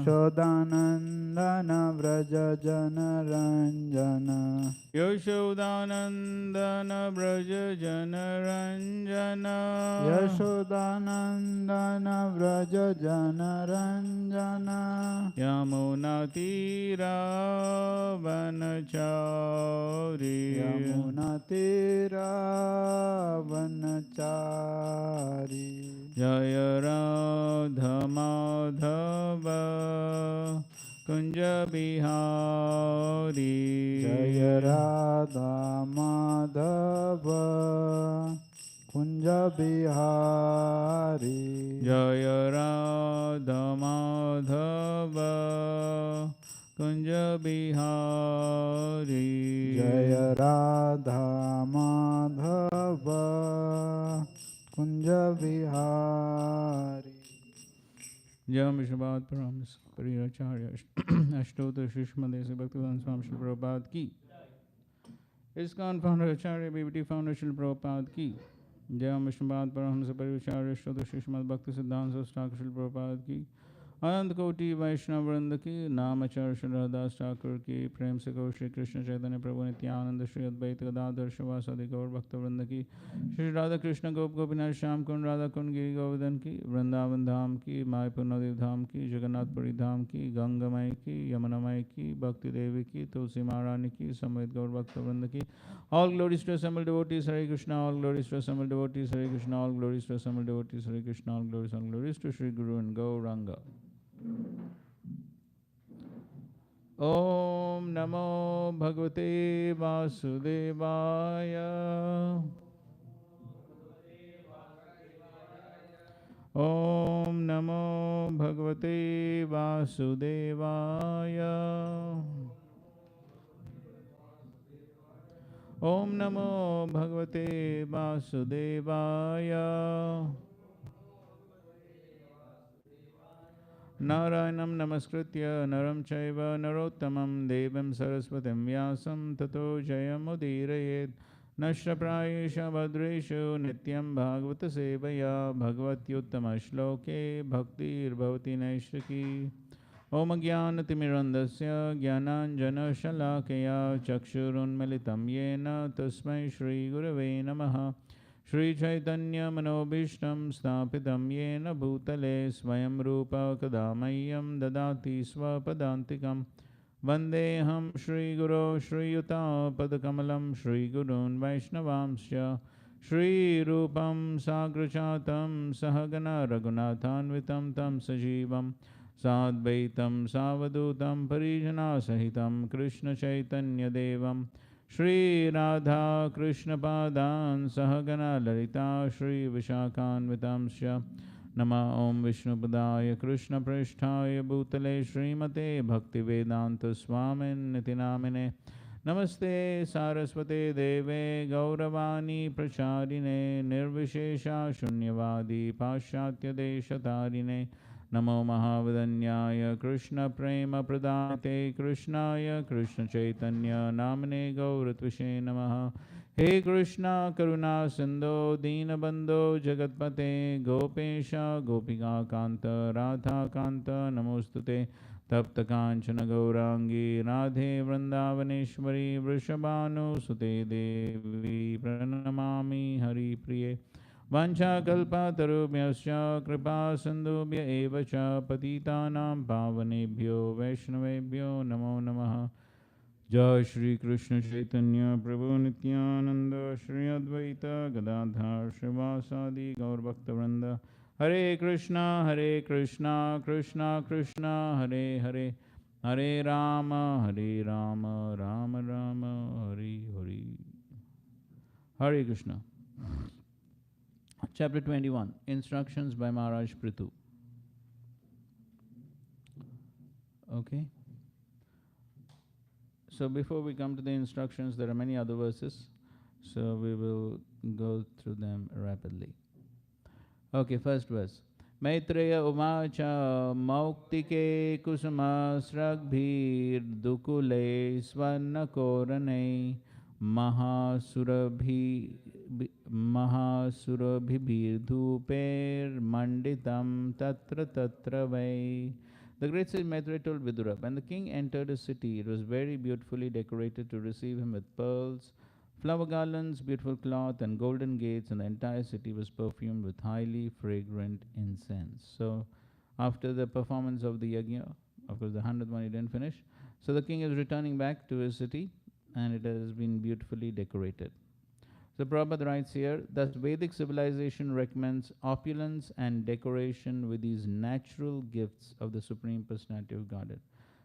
यशोदानन्दन व्रज जनरञ्जन यशोदानन्दन व्रज जनरञ्जन यशोदानन्दन व्रज जनरञ्जन यमुनातीरावनचारी यमुनातीरावनचारी जय राधा माधव कुंज बिहारी जय राधा माधव कुंज बिहारी जय राधा माधव कुंज बिहारी जय राधा माधव कुंज बिहारी। जय विष्णुपाद परमहंस परिव्राजकाचार्य अष्टोत्तर श्रीमद श्री भक्तिवेदांत स्वामी श्री प्रभुपाद की, इस्कॉन फाउंडर आचार्य बीवीटी फाउंडर श्री प्रभुपाद की जय। विष्णुपाद परमहंस परिव्राजकाचार्य अष्टोत्तर श्रीमद भक्ति सिद्धांत ठाकुर श्री प्रभुपाद की, अनंत कोटि वैष्णव वृंद की, नामाचार्य श्री हरदास ठाकुर की, प्रेम से गौर श्री कृष्ण चैतन्य प्रभु नित्यानंद श्री अद्वैत गदाधर शिवासादि गौर भक्त वृंद की, श्री राधा कृष्ण गोप गोपीनाथ श्याम कुंड राधा कुंड गिरी गोवर्धन की, वृंदावन धाम की, मायपुर नवदीप धाम की, जगन्नाथपुरी धाम की, गंगामय की, यमुनामय की, भक्ति देवी की, तुलसी महारानी की, समेत गौर भक्त वृंद की। All glories to assembled devotees, Hare Krishna. All glories to assembled devotees, Hare Krishna. All glories to assembled devotees, Hare Krishna. All glories to Sri Guru and Gauranga. Om Namo Bhagavate Vasudevaya. Om Namo Bhagavate Vasudevaya. Om Namo Bhagavate Vasudevaya. Narayanam Namaskritya Naram Chaiva Narottamam Devam Saraswatim Vyasam Tato Jayamudiraye Nashraprayesha Bhadreshu Nityam Bhagavata Sevaya Bhagavatyuttama Shloke Bhaktir Bhavati Naishriki. Om Jnanatimirandasya Jnananjana Shalakaya Chakshurunmilitam Yena Tasmai Shri Gurave Namaha. Shri Chaitanya Manobhishtam Sthapitam Yena Bhutale Swayam Rupa Kadamayam Dadati Swapadantikam Vandeham Shri Guru Shri Yuta Padakamalam Shri Gurun Vaishnavamsya Shri Rupam Sagrachatam Sahagana Raghunathanvitam Tam Sajivam Sadvaitam Savadutam Parijana Sahitam Krishna Chaitanya Devam Shri Radha Krishna Padan Sahagana Lalita Shri Vishakhanvitamsya Nama Om Vishnu Padaya Krishna Prishthaya Bhutale Srimate Bhaktivedanta Swamin Nitinamine Namaste Saraswate Deve Gauravani Pracharine Nirvishesha Shunyavadi Pashatya Deshatarine Namo Mahavadanyaya Krishna Prema Pradate Krishnaya Krishna Chaitanya Namane Gauratvishe Namaha. He Krishna Karuna Sindho Deenabandho Jagatpate Gopesha Gopika Kanta Radha Kanta Namostute Tapta Kanchana Gaurangi Radhe Vrindavaneshwari Vrishabhanu Sute Devi Pranamami Hari Priye. Vanchakalpatarubhyascha kripa sindhubhya eva cha patitanam pavanebhyo vaishnavebhyo namo namaha. Jai Shri Krishna Chaitanya Prabhu Nityananda Shri Advaita Gadadhar Shrivasadi Gaur Bhaktavrinda. Hare Krishna Krishna Krishna Hare Hare Hare Rama Rama Rama Hare Hare. Hare Krishna. Chapter 21, Instructions by Maharaj Prithu. Okay. So before we come to the instructions, there are many other verses. So we will go through them rapidly. Okay, first verse. Maitreya Umacha Mauktike Kusuma Sragbhir Dukule Swarna Korane Mahasurabbhibhir dhuper manditam tatra tatra vai. The great sage Maitreya told Vidura, when the king entered a city, it was very beautifully decorated to receive him with pearls, flower garlands, beautiful cloth, and golden gates, and the entire city was perfumed with highly fragrant incense. So, after the performance of the yajna, of course, the 100th one he didn't finish. So, the king is returning back to his city, and it has been beautifully decorated. So Prabhupada writes here, thus Vedic civilization recommends opulence and decoration with these natural gifts of the Supreme Personality of Godhead.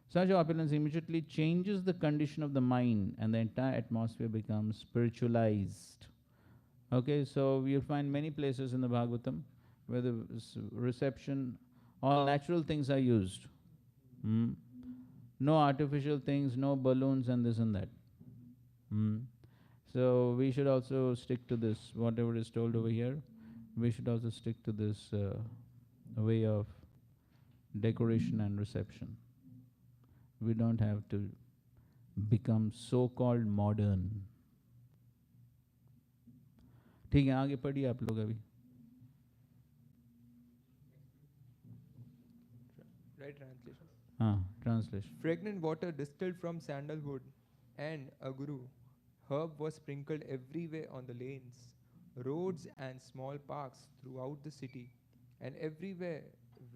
Such opulence immediately changes the condition of the mind and the entire atmosphere becomes spiritualized. Okay, so you'll find many places in the Bhagavatam where the reception, all natural things are used. No artificial things, no balloons and this and that. So we should also stick to this, whatever is told over here. We should also stick to this way of decoration and reception. We don't have to become so-called modern. ठीक है, आगे पढ़िए आप लोग अभी. Right translation. Translation. Fragrant water distilled from sandalwood and aguru herb was sprinkled everywhere on the lanes, roads, and small parks throughout the city, and everywhere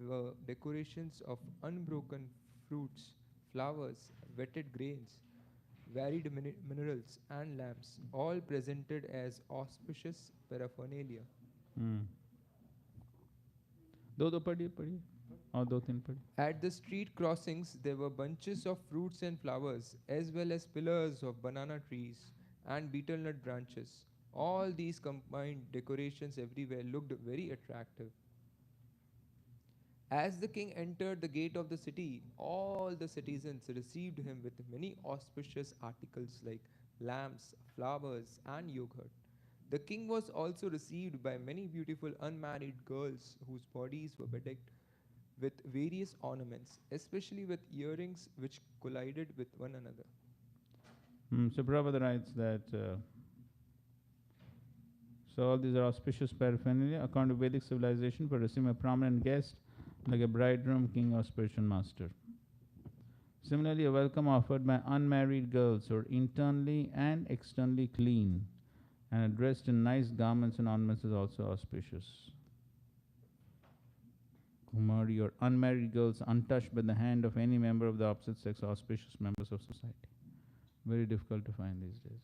were decorations of unbroken fruits, flowers, wetted grains, varied minerals, and lamps, all presented as auspicious paraphernalia. दो पढ़िए और दो तीन पढ़िए. At the street crossings, there were bunches of fruits and flowers, as well as pillars of banana trees and betel nut branches. All these combined decorations everywhere looked very attractive. As the king entered the gate of the city, all the citizens received him with many auspicious articles like lamps, flowers, and yogurt. The king was also received by many beautiful unmarried girls whose bodies were bedecked with various ornaments, especially with earrings which collided with one another. So Prabhupada writes that so all these are auspicious paraphernalia according to Vedic civilization for receiving a prominent guest like a bridegroom, king, or spiritual master. Similarly, a welcome offered by unmarried girls who are internally and externally clean and are dressed in nice garments and ornaments is also auspicious. Kumari or unmarried girls untouched by the hand of any member of the opposite sex are auspicious members of society. Very difficult to find these days.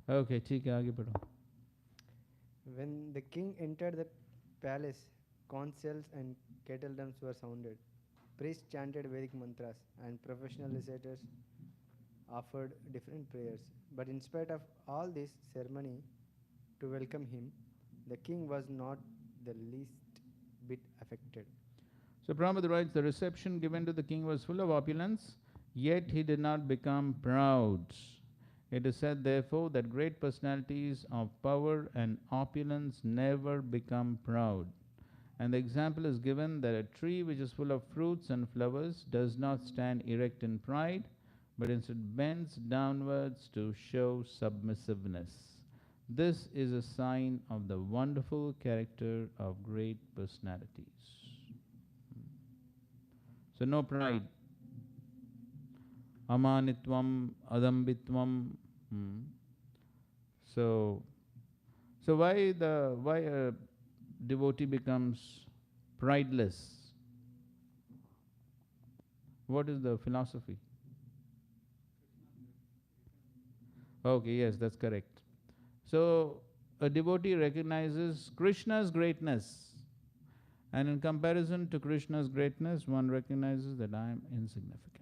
Okay, ठीक है, आगे बढ़ो. When the king entered the palace, conch shells and kettle drums were sounded. Priests chanted Vedic mantras and professional reciters offered different prayers. But in spite of all this ceremony to welcome him, the king was not the least bit affected. So Prabhupada writes, the reception given to the king was full of opulence, yet he did not become proud. It is said, therefore, that great personalities of power and opulence never become proud. And the example is given that a tree which is full of fruits and flowers does not stand erect in pride, but instead bends downwards to show submissiveness. This is a sign of the wonderful character of great personalities. So no pride. Amanitvam, adambitvam. So why a devotee becomes prideless? What is the philosophy? Okay, yes, that's correct. So a devotee recognizes Krishna's greatness, and in comparison to Krishna's greatness, one recognizes that I am insignificant.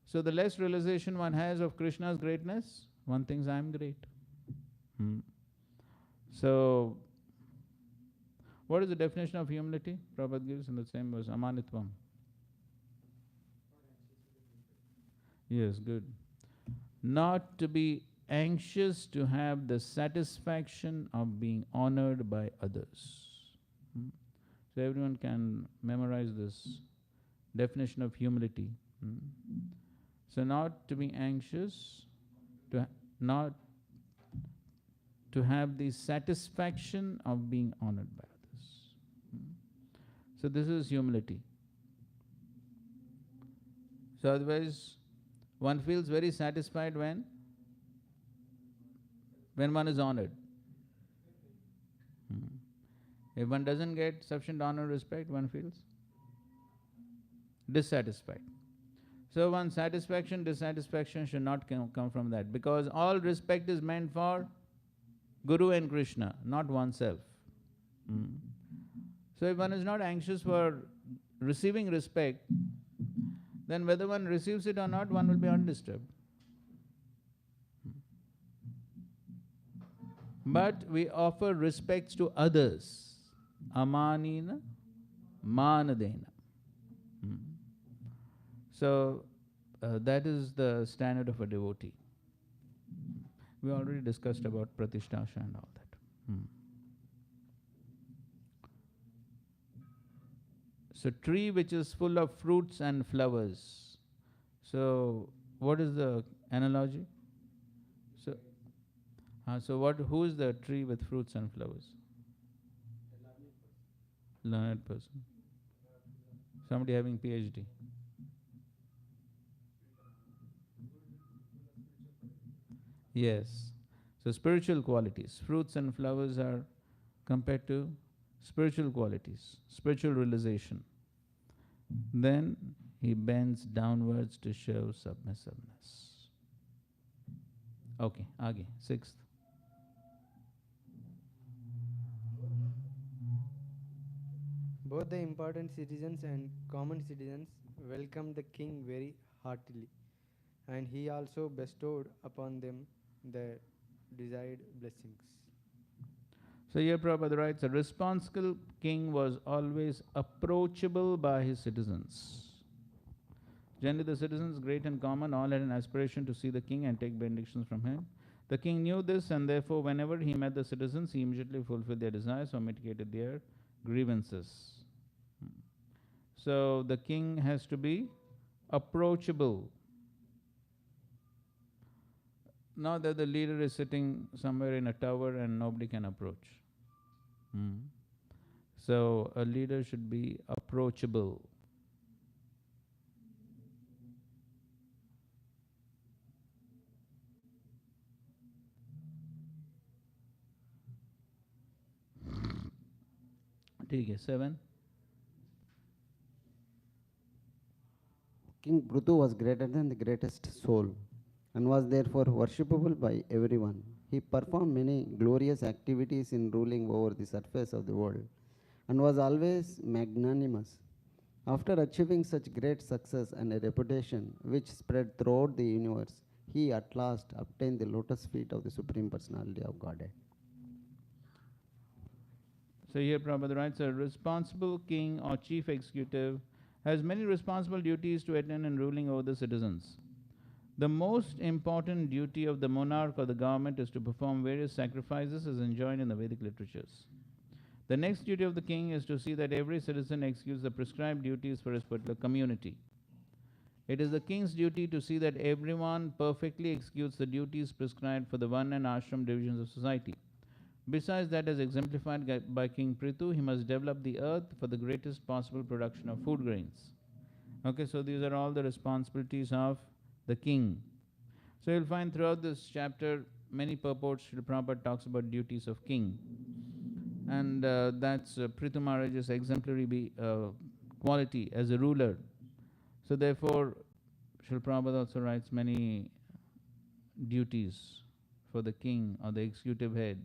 So the less realization one has of Krishna's greatness, one thinks I am great. So, what is the definition of humility? Prabhupada gives in the same verse, amanitvam. Yes, good. Not to be anxious to have the satisfaction of being honored by others. So everyone can memorize this definition of humility. So not to be anxious, not to have the satisfaction of being honored by others. So this is humility. So otherwise, one feels very satisfied when one is honored. If one doesn't get sufficient honor and respect, one feels dissatisfied. So one's satisfaction, dissatisfaction should not come from that, because all respect is meant for Guru and Krishna, not oneself. So if one is not anxious for receiving respect, then whether one receives it or not, one will be undisturbed. But we offer respects to others. Amanina, manadena. So that is the standard of a devotee. We already discussed about pratisthasha and all that. So tree which is full of fruits and flowers. So what is the analogy? So who is the tree with fruits and flowers? Learned person. Somebody having PhD. Yes. So spiritual qualities. Fruits and flowers are compared to spiritual qualities, spiritual realization. Then he bends downwards to show submissiveness. Okay, aage, sixth. Both the important citizens and common citizens welcomed the king very heartily, and he also bestowed upon them the desired blessings. So here Prabhupada writes, a responsible king was always approachable by his citizens. Generally the citizens, great and common, all had an aspiration to see the king and take benedictions from him. The king knew this, and therefore whenever he met the citizens, he immediately fulfilled their desires or mitigated their grievances. So the king has to be approachable. Not that the leader is sitting somewhere in a tower and nobody can approach. So a leader should be approachable. ठीक है, 7. King Prithu was greater than the greatest soul and was therefore worshipable by everyone. He performed many glorious activities in ruling over the surface of the world and was always magnanimous. After achieving such great success and a reputation which spread throughout the universe, he at last obtained the lotus feet of the Supreme Personality of Godhead. So here Prabhupada writes, a responsible king or chief executive has many responsible duties to attend in ruling over the citizens. The most important duty of the monarch or the government is to perform various sacrifices as enjoined in the Vedic literatures. The next duty of the king is to see that every citizen executes the prescribed duties for his particular community. It is the king's duty to see that everyone perfectly executes the duties prescribed for the Varna and ashram divisions of society. Besides that, as exemplified by King Prithu, he must develop the earth for the greatest possible production of food grains. Okay, so these are all the responsibilities of the king. So you'll find throughout this chapter many purports. Srila Prabhupada talks about duties of king. And that's Prithu Maharaj's exemplary quality as a ruler. So therefore, Srila Prabhupada also writes many duties for the king or the executive head.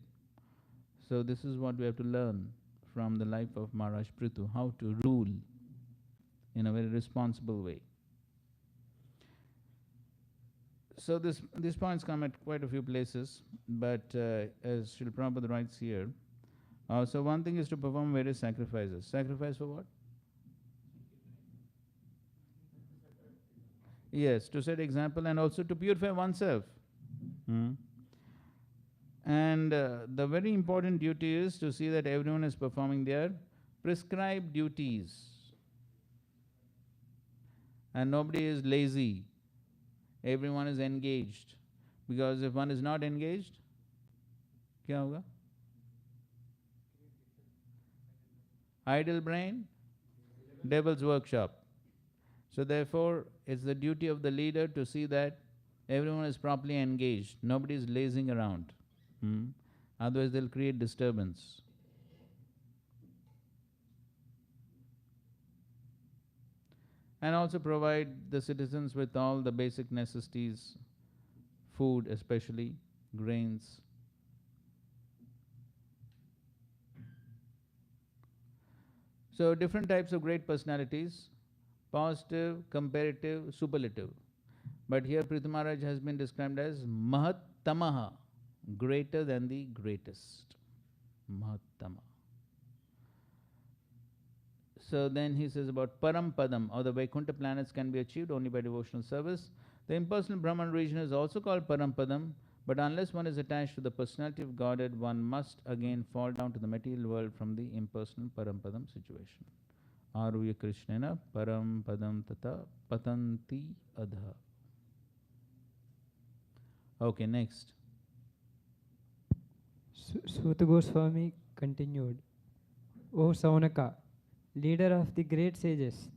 So this is what we have to learn from the life of Maharaj Prithu, how to rule in a very responsible way. So these points come at quite a few places, but as Srila Prabhupada writes here, so one thing is to perform various sacrifices. Sacrifice for what? Yes, to set example and also to purify oneself. And the very important duty is to see that everyone is performing their prescribed duties. And nobody is lazy. Everyone is engaged. Because if one is not engaged, क्या होगा? Idle brain, devil's workshop. So therefore, it's the duty of the leader to see that everyone is properly engaged. Nobody is lazing around. Otherwise, they'll create disturbance. And also provide the citizens with all the basic necessities, food especially, grains. So different types of great personalities, positive, comparative, superlative. But here Prithu Maharaj has been described as Mahattamaha, greater than the greatest. Mahattama. So then he says about Parampadam, or the Vaikuntha planets can be achieved only by devotional service. The impersonal Brahman region is also called Parampadam, but unless one is attached to the personality of Godhead, one must again fall down to the material world from the impersonal Parampadam situation. Aruya Krishnena Parampadam Tata Patanti Adha. Okay, next. Suta Goswami continued, O Saunaka, leader of the great sages,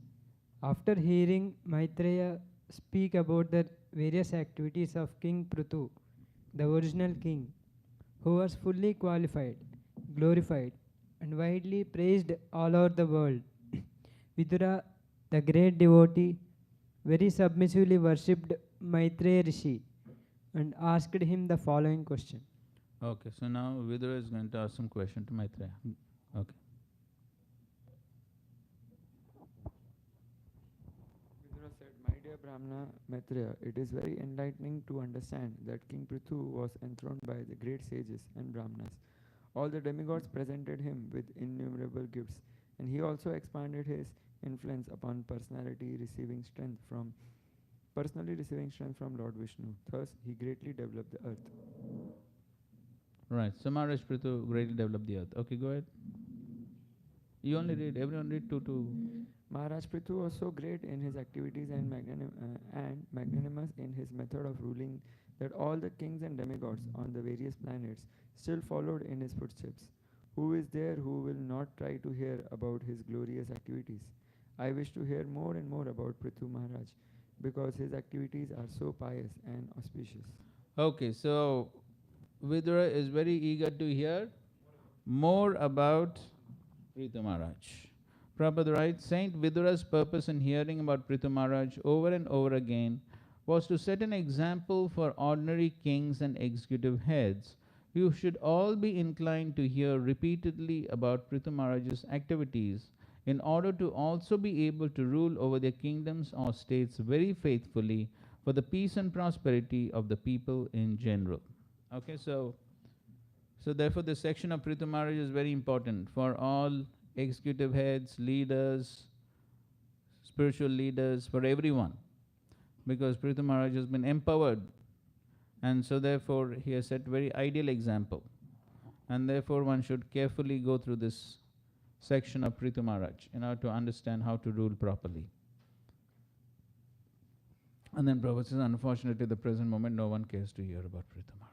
after hearing Maitreya speak about the various activities of King Prithu, the original king, who was fully qualified, glorified, and widely praised all over the world, Vidura, the great devotee, very submissively worshipped Maitreya Rishi and asked him the following question. Okay, so now Vidura is going to ask some question to Maitreya. Okay. Vidura said, My dear Brahmana Maitreya, it is very enlightening to understand that King Prithu was enthroned by the great sages and Brahmanas. All the demigods presented him with innumerable gifts, and he also expanded his influence upon personally receiving strength from Lord Vishnu. Thus, he greatly developed the earth. Right. So Maharaj Prithu greatly developed the earth. Okay, go ahead. You only read, everyone read two. Maharaj Prithu was so great in his activities and magnanimous in his method of ruling that all the kings and demigods on the various planets still followed in his footsteps. Who is there who will not try to hear about his glorious activities? I wish to hear more and more about Prithu Maharaj because his activities are so pious and auspicious. Okay, so Vidura is very eager to hear more about Prithu Maharaj. Prabhupada writes, Saint Vidura's purpose in hearing about Prithu Maharaj over and over again was to set an example for ordinary kings and executive heads. You should all be inclined to hear repeatedly about Prithu Maharaj's activities in order to also be able to rule over their kingdoms or states very faithfully for the peace and prosperity of the people in general. Okay, so therefore this section of Prithu Maharaj is very important for all executive heads, leaders, spiritual leaders, for everyone, because Prithu Maharaj has been empowered, and so therefore he has set very ideal example, and therefore one should carefully go through this section of Prithu Maharaj in order to understand how to rule properly. And then Prabhupada says, unfortunately at the present moment no one cares to hear about Prithu Maharaj.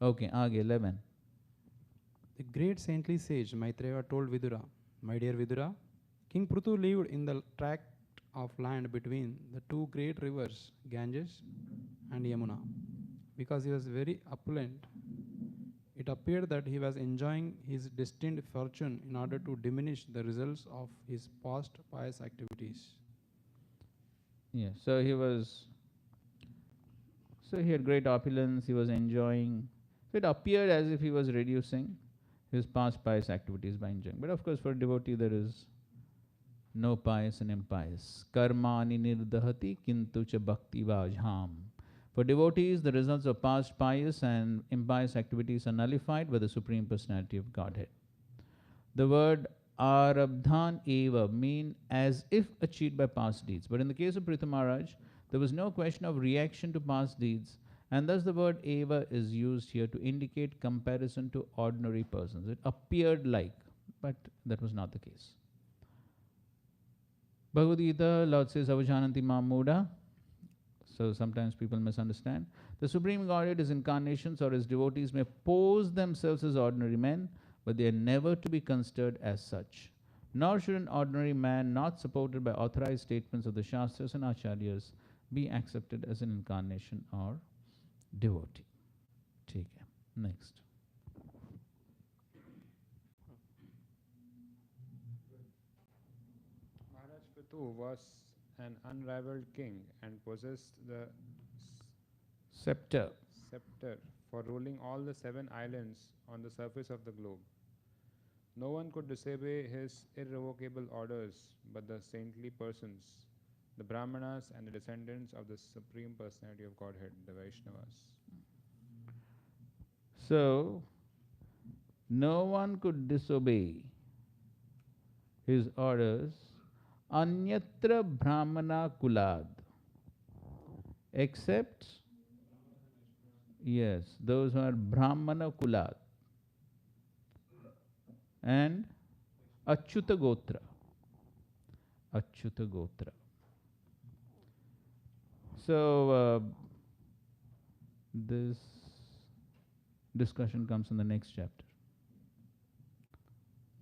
Okay, Aage 11. The great saintly sage Maitreya told Vidura, My dear Vidura, King Prithu lived in the tract of land between the two great rivers, Ganges and Yamuna. Because he was very opulent, it appeared that he was enjoying his destined fortune in order to diminish the results of his past pious activities. Yeah, so he had great opulence, he was enjoying. So it appeared as if he was reducing his past pious activities by enjoying. But of course for a devotee there is no pious and impious. Karmani nirdahati kintu cha bhakti vajham. For devotees, the results of past pious and impious activities are nullified by the Supreme Personality of Godhead. The word arabdhan eva mean as if achieved by past deeds. But in the case of Prithu Maharaj, there was no question of reaction to past deeds, and thus the word eva is used here to indicate comparison to ordinary persons. It appeared like, but that was not the case. Bhagavad Gita, Lord says, Avajananti Mamuda. So sometimes people misunderstand. The Supreme Godhead, his incarnations or his devotees may pose themselves as ordinary men, but they are never to be considered as such. Nor should an ordinary man not supported by authorized statements of the Shastras and Acharyas be accepted as an incarnation or devotee. ठीक है. Next. Maharaj Prithu was an unrivaled king and possessed the Scepter. scepter for ruling all the 7 islands on the surface of the globe. No one could disobey his irrevocable orders but the saintly persons, the Brahmanas and the descendants of the Supreme Personality of Godhead, the Vaishnavas. So, no one could disobey his orders anyatra brahmana kulad, except, yes, those who are brahmana kulad and achyuta gotra. Achyuta gotra. So, this discussion comes in the next chapter.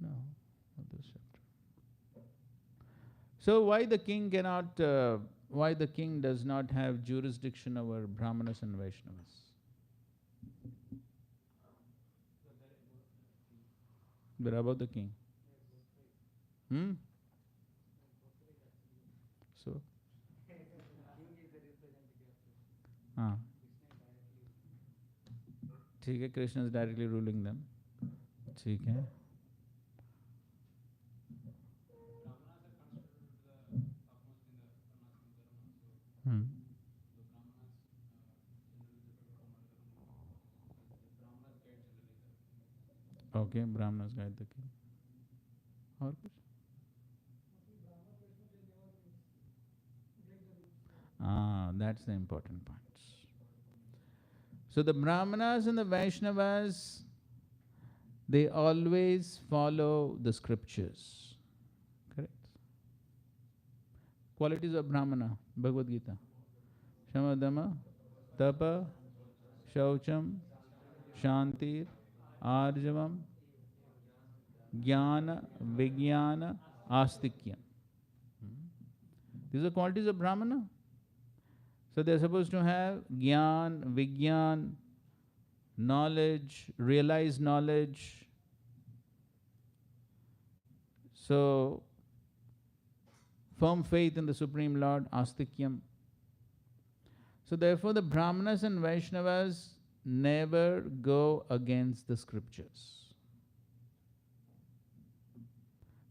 No, not this chapter. So why the king cannot, why the king does not have jurisdiction over Brahmanas and Vaishnavas? They're above the king. So? हाँ. ठीक है, Krishna is directly ruling them. ठीक है. Okay, Brahmanas guide the king. और कुछ? That's the important point. So the Brahmanas and the Vaishnavas, they always follow the scriptures. Correct? Qualities of Brahmana, Bhagavad Gita. Shamadama, Tapa, Shaucham, Shantir, Arjavam, Jnana, Vijnana, Astikyam. These are qualities of Brahmana. So they are supposed to have Jnana, Vijnana, knowledge, realized knowledge. So, firm faith in the Supreme Lord, Astikyam. So therefore the Brahmanas and Vaishnavas never go against the scriptures.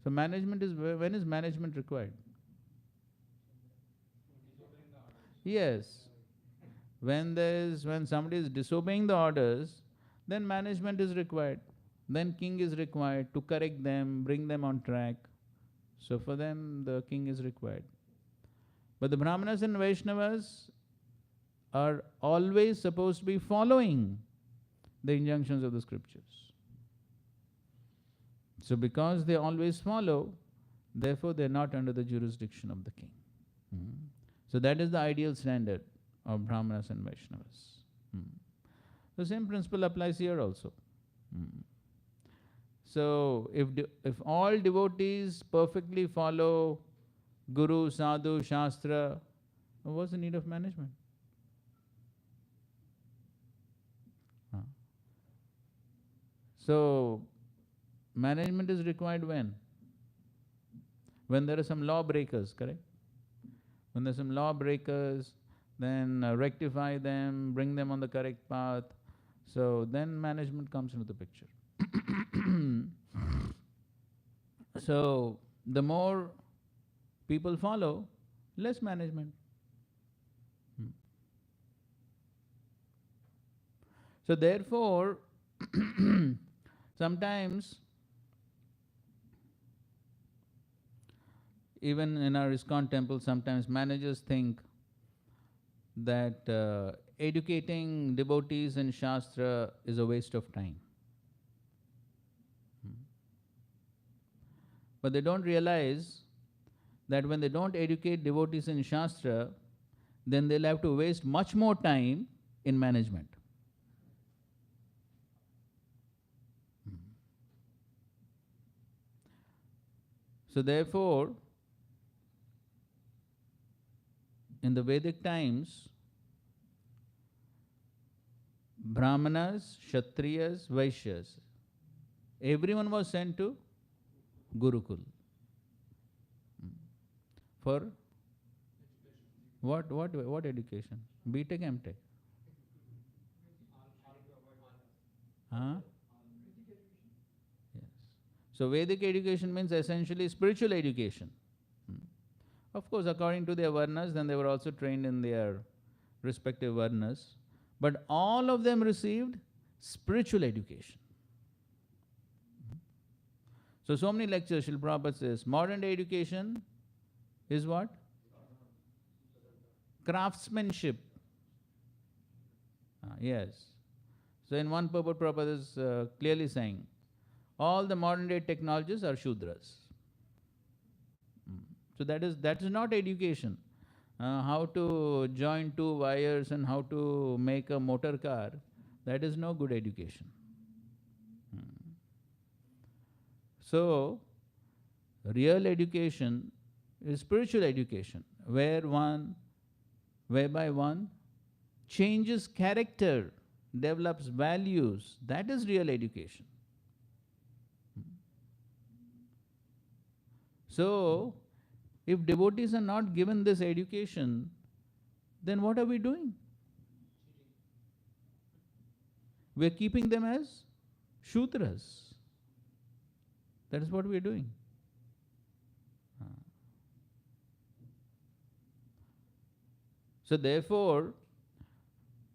So management is, when is management required? Yes. When somebody is disobeying the orders, then management is required. Then king is required to correct them, bring them on track. So for them, the king is required. But the Brahmanas and Vaishnavas are always supposed to be following the injunctions of the scriptures. So because they always follow, therefore they are not under the jurisdiction of the king. So that is the ideal standard of Brahmanas and Vaishnavas. The same principle applies here also. So if all devotees perfectly follow Guru, Sadhu, Shastra, what's the need of management? So management is required when? When there are some lawbreakers, correct? When there are some lawbreakers, then rectify them, bring them on the correct path. So then management comes into the picture. So the more people follow, less management. So therefore, sometimes even in our ISKCON temple, sometimes managers think that educating devotees in Shastra is a waste of time. But they don't realize that when they don't educate devotees in Shastra, then they'll have to waste much more time in management. So therefore, in the Vedic times, Brahmanas, Kshatriyas, Vaishyas, everyone was sent to Gurukul. For what education? B.Tech, M.Tech? Huh? Yes. So Vedic education means essentially spiritual education. Of course, according to their varnas, then they were also trained in their respective varnas. But all of them received spiritual education. So many lectures, Srila Prabhupada says, modern day education is what? Craftsmanship. Yes. So in one purport, Prabhupada is clearly saying, all the modern day technologies are Shudras. So that is not education. How to join two wires and how to make a motor car, that is no good education. So, real education is spiritual education, whereby one changes character, develops values. That is real education. So, if devotees are not given this education, then what are we doing? We are keeping them as Shudras. That is what we are doing. So therefore,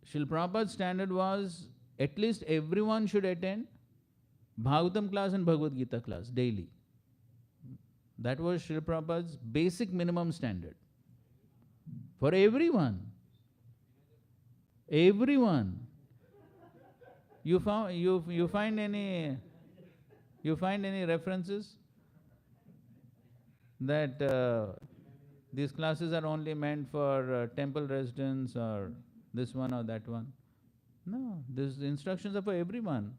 Srila Prabhupada's standard was at least everyone should attend Bhagavatam class and Bhagavad Gita class daily. That was Srila Prabhupada's basic minimum standard. For everyone. Everyone. You find any references that these classes are only meant for temple residents or this one or that one? No, these instructions are for everyone.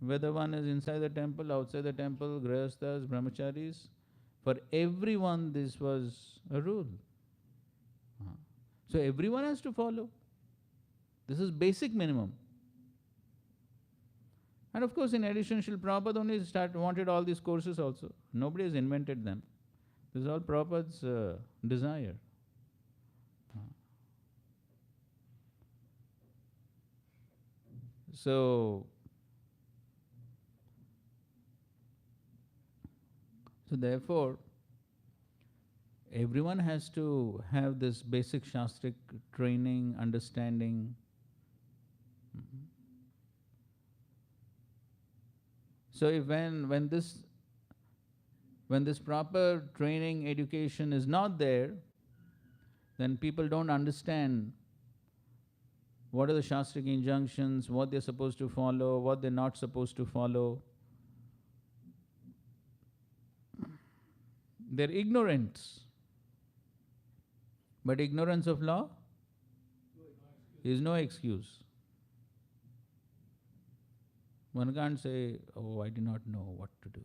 Whether one is inside the temple, outside the temple, grihasthas, brahmacharis, for everyone this was a rule. So everyone has to follow. This is basic minimum. And of course, in addition, Srila Prabhupada only wanted all these courses also. Nobody has invented them. This is all Prabhupada's desire. So therefore, everyone has to have this basic Shastric training, understanding. So if when this proper training, education is not there, then people don't understand what are the Shastric injunctions, what they're supposed to follow, what they're not supposed to follow. They're ignorant. But ignorance of law is no excuse. One can't say, oh, I do not know what to do.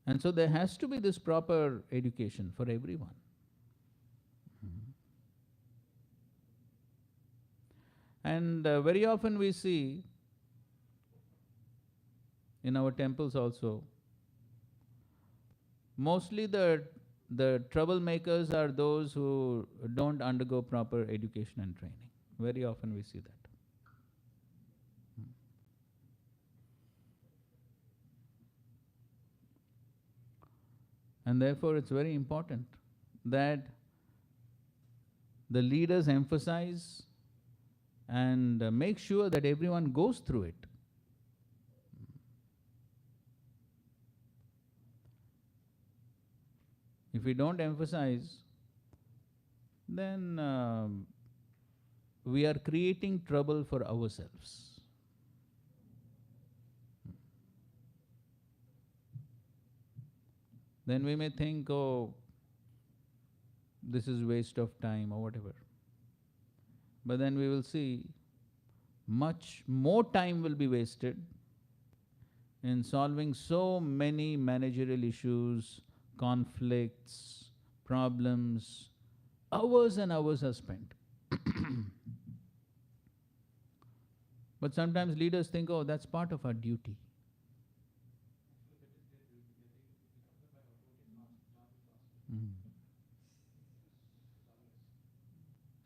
And so there has to be this proper education for everyone. And very often we see in our temples also, mostly the troublemakers are those who don't undergo proper education and training. Very often we see that. And therefore it's very important that the leaders emphasize and make sure that everyone goes through it. If we don't emphasize, then we are creating trouble for ourselves. then we may think, oh, this is waste of time or whatever. But then we will see much more time will be wasted in solving so many managerial issues, conflicts, problems. Hours and hours are spent. But sometimes leaders think, oh, that's part of our duty.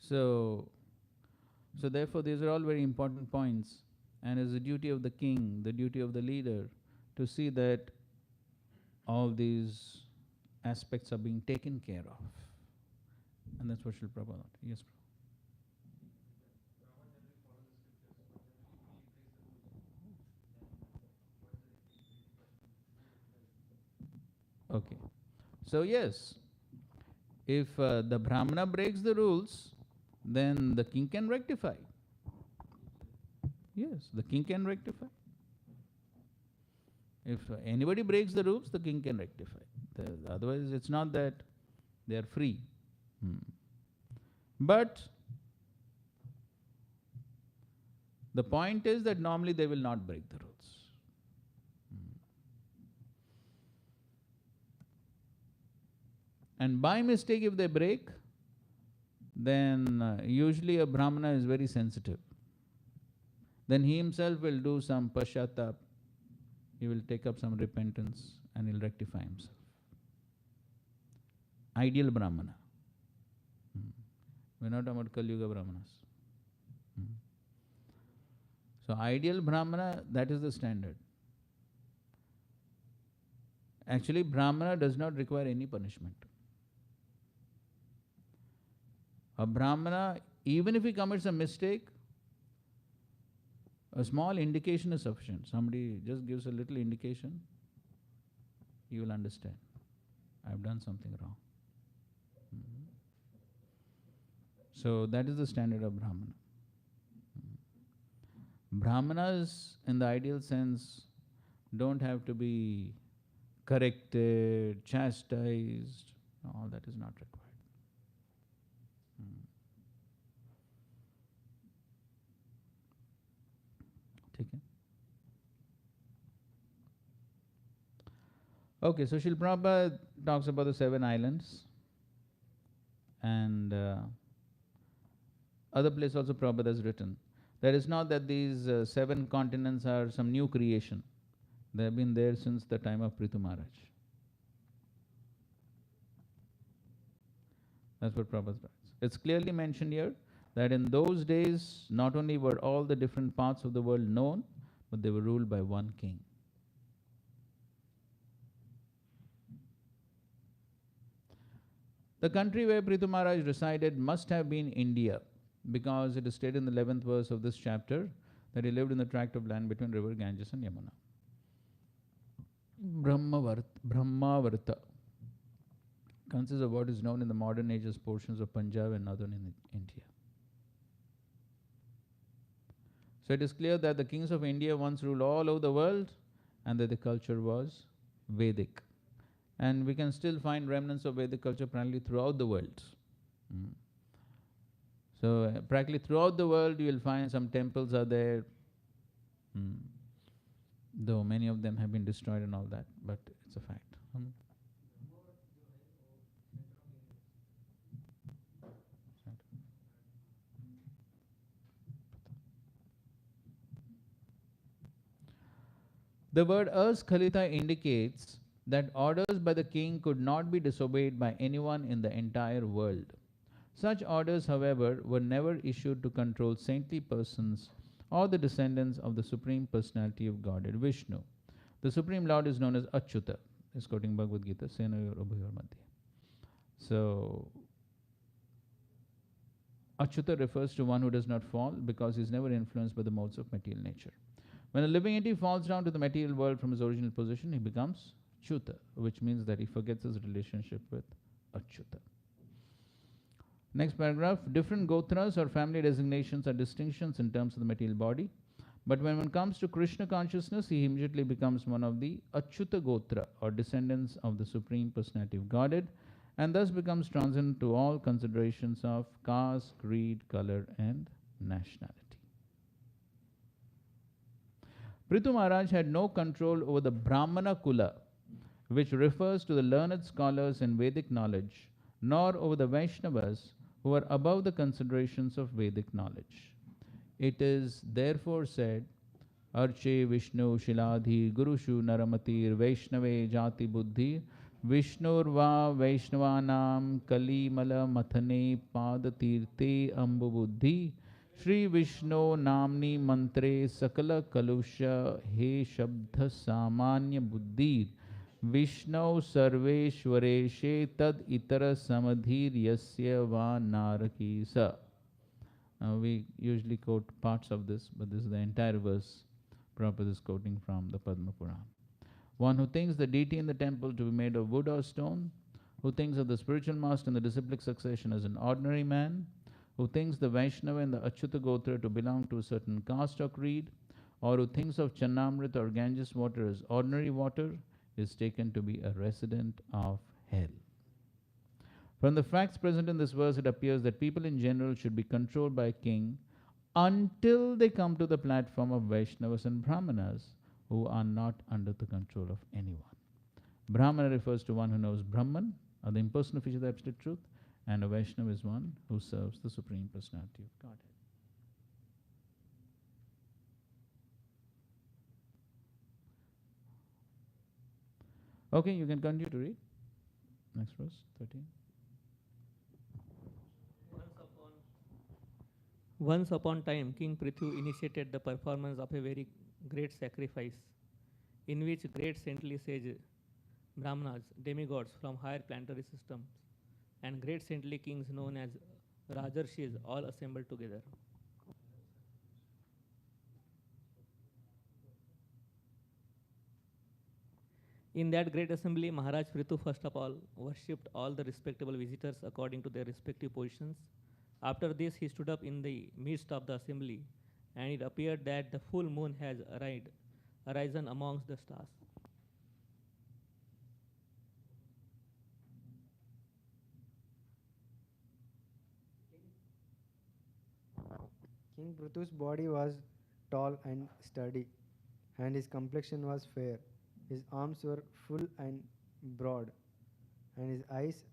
So therefore, these are all very important points. And it's the duty of the king, the duty of the leader, to see that all these aspects are being taken care of. And that's what Srila Prabhupada. Yes, okay. So yes, if the Brahmana breaks the rules, then the king can rectify. Yes, the king can rectify. If anybody breaks the rules, the king can rectify. Otherwise, it's not that they are free. But the point is that normally they will not break the rules. And by mistake, if they break, then usually a Brahmana is very sensitive. Then he himself will do some pashatap. He will take up some repentance and he'll rectify himself. Ideal Brahmana. We're not talking about Kali Yuga Brahmanas. So ideal Brahmana, that is the standard. Actually, Brahmana does not require any punishment. A Brahmana, even if he commits a mistake, a small indication is sufficient. Somebody just gives a little indication, you will understand. I have done something wrong. So that is the standard of Brahmana. Brahmanas, in the ideal sense, don't have to be corrected, chastised. All that is not required. Okay, so Srila Prabhupada talks about the 7 islands, and other place also Prabhupada has written that it's not that these 7 continents are some new creation. They have been there since the time of Prithu Maharaj. That's what Prabhupada writes. It's clearly mentioned here that in those days, not only were all the different parts of the world known, but they were ruled by one king. The country where Prithu Maharaj resided must have been India, because it is stated in the 11th verse of this chapter that he lived in the tract of land between river Ganges and Yamuna. Brahmavarta consists of what is known in the modern age as portions of Punjab and northern India. So it is clear that the kings of India once ruled all over the world and that the culture was Vedic. And we can still find remnants of Vedic culture practically throughout the world. So practically throughout the world you will find some temples are there, though many of them have been destroyed and all that, but it's a fact. The word Askhalita indicates that orders by the king could not be disobeyed by anyone in the entire world. Such orders, however, were never issued to control saintly persons or the descendants of the Supreme Personality of Godhead, Vishnu. The Supreme Lord is known as Achyuta. He's quoting Bhagavad Gita, Senayor Ubhayor Madhya. So, Achyuta refers to one who does not fall because he is never influenced by the modes of material nature. When a living entity falls down to the material world from his original position, he becomes Achyuta, which means that he forgets his relationship with Achyuta. Next paragraph. Different gotras or family designations are distinctions in terms of the material body, But when one comes to Krishna consciousness, he immediately becomes one of the Achyuta Gotra, or descendants of the Supreme Personality of Godhead, and thus becomes transcendent to all considerations of caste, creed, color, and nationality. Prithu Maharaj had no control over the Brahmana Kula, which refers to the learned scholars in Vedic knowledge, nor over the Vaishnavas, who are above the considerations of Vedic knowledge. It is therefore said, Arche Vishnu Shiladhi Gurushu Naramatir Vaishnave Jati Buddhi Vishnurva Vaishnavanam Kali Mala Mathane Padatirte Ambu Buddhi Shri Vishnu Namni Mantre Sakala Kalusha He Shabdha Samanya Buddhir Vishnu Sarveshwareshe Tad Itara Samadhir Yasya Va Naraki Sa. We usually quote parts of this, but this is the entire verse Prabhupada is quoting from the Padma Purana. One who thinks the deity in the temple to be made of wood or stone, who thinks of the spiritual master in the disciplic succession as an ordinary man, who thinks the Vaishnava and the Achyuta Gotra to belong to a certain caste or creed, or who thinks of Channamrita or Ganges water as ordinary water, is taken to be a resident of hell. From the facts present in this verse, it appears that people in general should be controlled by a king until they come to the platform of Vaishnavas and Brahmanas, who are not under the control of anyone. Brahmana refers to one who knows Brahman, or the impersonal feature of the absolute truth, and a Vaishnava is one who serves the Supreme Personality of Godhead. Okay, you can continue to read. Next verse, 13. Once upon time, King Prithu initiated the performance of a very great sacrifice, in which great saintly sage Brahmanas, demigods from higher planetary systems, and great saintly kings known as Rajarshis all assembled together. In that great assembly, Maharaj Prithu first of all worshipped all the respectable visitors according to their respective positions. After this, he stood up in the midst of the assembly, and it appeared that the full moon has arisen amongst the stars. King Prithu's body was tall and sturdy, and his complexion was fair. His arms were full and broad, and his eyes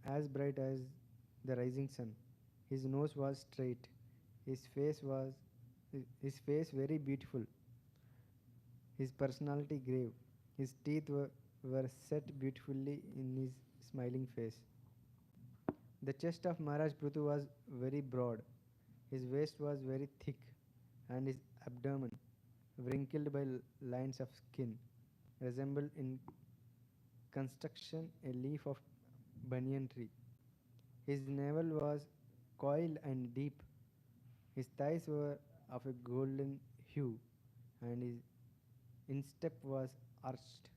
as bright as the rising sun. His nose was straight. His face very beautiful. His personality grave. His teeth were set beautifully in his smiling face. The chest of Maharaj Prithu was very broad. His waist was very thick, and his abdomen, wrinkled by lines of skin, resembled in construction a leaf of banyan tree. His navel was coiled and deep. His thighs were of a golden hue, and his instep was arched.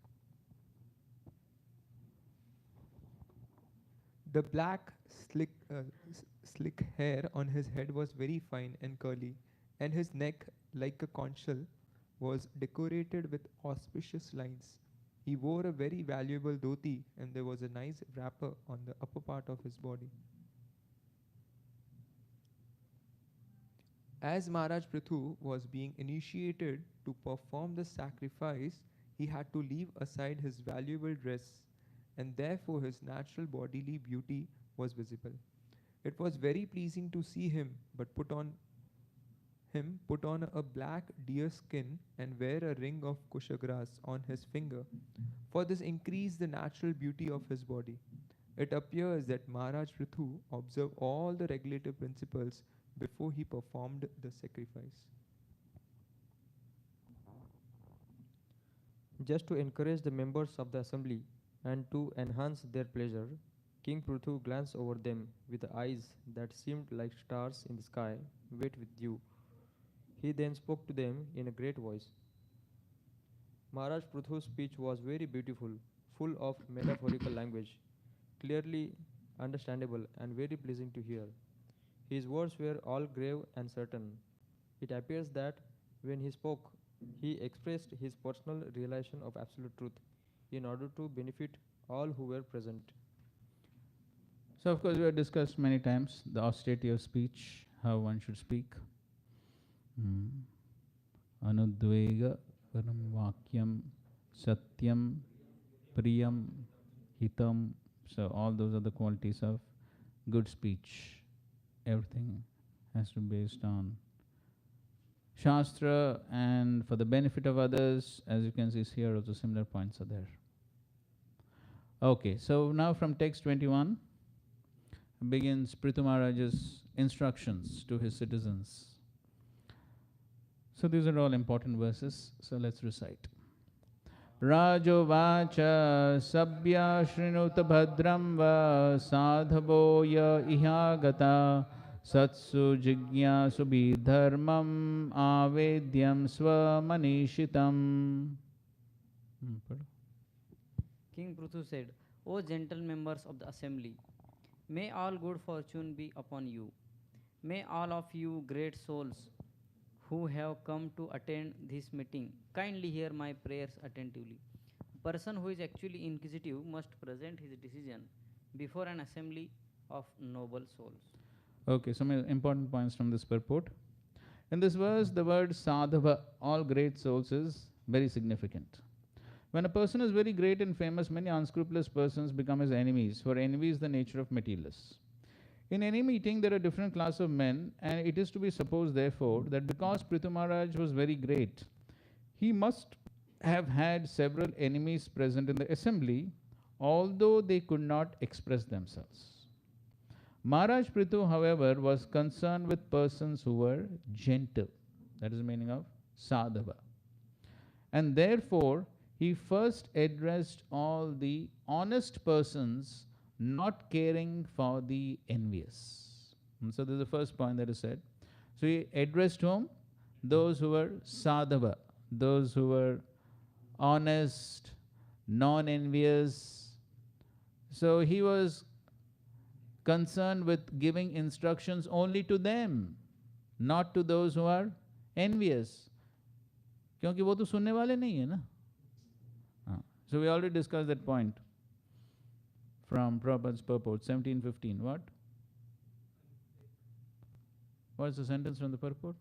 The black, slick hair on his head was very fine and curly, and his neck, like a conch shell, was decorated with auspicious lines. He wore a very valuable dhoti, and there was a nice wrapper on the upper part of his body. As Maharaj Prithu was being initiated to perform the sacrifice, he had to leave aside his valuable dress, and therefore his natural bodily beauty was visible. It was very pleasing to see him, but put on a black deer skin and wear a ring of kushagrass on his finger, for this increased the natural beauty of his body. It appears that Maharaj Prithu observed all the regulative principles before he performed the sacrifice. Just to encourage the members of the assembly and to enhance their pleasure, King Prithu glanced over them with eyes that seemed like stars in the sky, wet with dew. He then spoke to them in a great voice. Maharaj Prithu's speech was very beautiful, full of metaphorical language, clearly understandable and very pleasing to hear. His words were all grave and certain. It appears that when he spoke, he expressed his personal realization of absolute truth in order to benefit all who were present. So, of course, we have discussed many times the austerity of speech, how one should speak. Anudvega varam vakyam satyam priyam hitam. So, all those are the qualities of good speech. Everything has to be based on Shastra, and for the benefit of others. As you can see here, also similar points are there. Okay, so now from text 21 begins Prithu Maharaj's instructions to his citizens. So these are all important verses, so let's recite. Rajovacha sabya shrinuta bhadram va sadhavo ya ihagata satsu jigyasu bidharmam avedyam swamanishitam. King Prithu said, O gentle members of the assembly, may all good fortune be upon you. May all of you great souls who have come to attend this meeting kindly hear my prayers attentively. A person who is actually inquisitive must present his decision before an assembly of noble souls. Okay, some important points from this purport. In this verse, the word sadhava, all great souls, is very significant. When a person is very great and famous, many unscrupulous persons become his enemies, for envy is the nature of materialists. In any meeting, there are different classes of men, and it is to be supposed, therefore, that because Prithu Maharaj was very great, he must have had several enemies present in the assembly, although they could not express themselves. Maharaj Prithu, however, was concerned with persons who were gentle. That is the meaning of sadhava. And therefore, he first addressed all the honest persons, not caring for the envious. And so this is the first point that is said. So he addressed whom? Those who were sadhava, those who were honest, non-envious. So he was concerned with giving instructions only to them, not to those who are envious. क्योंकि वो तो सुनने वाले नहीं है ना. So we already discussed that point from Prabhupada's purport, 1715. What? What's the sentence from the purport?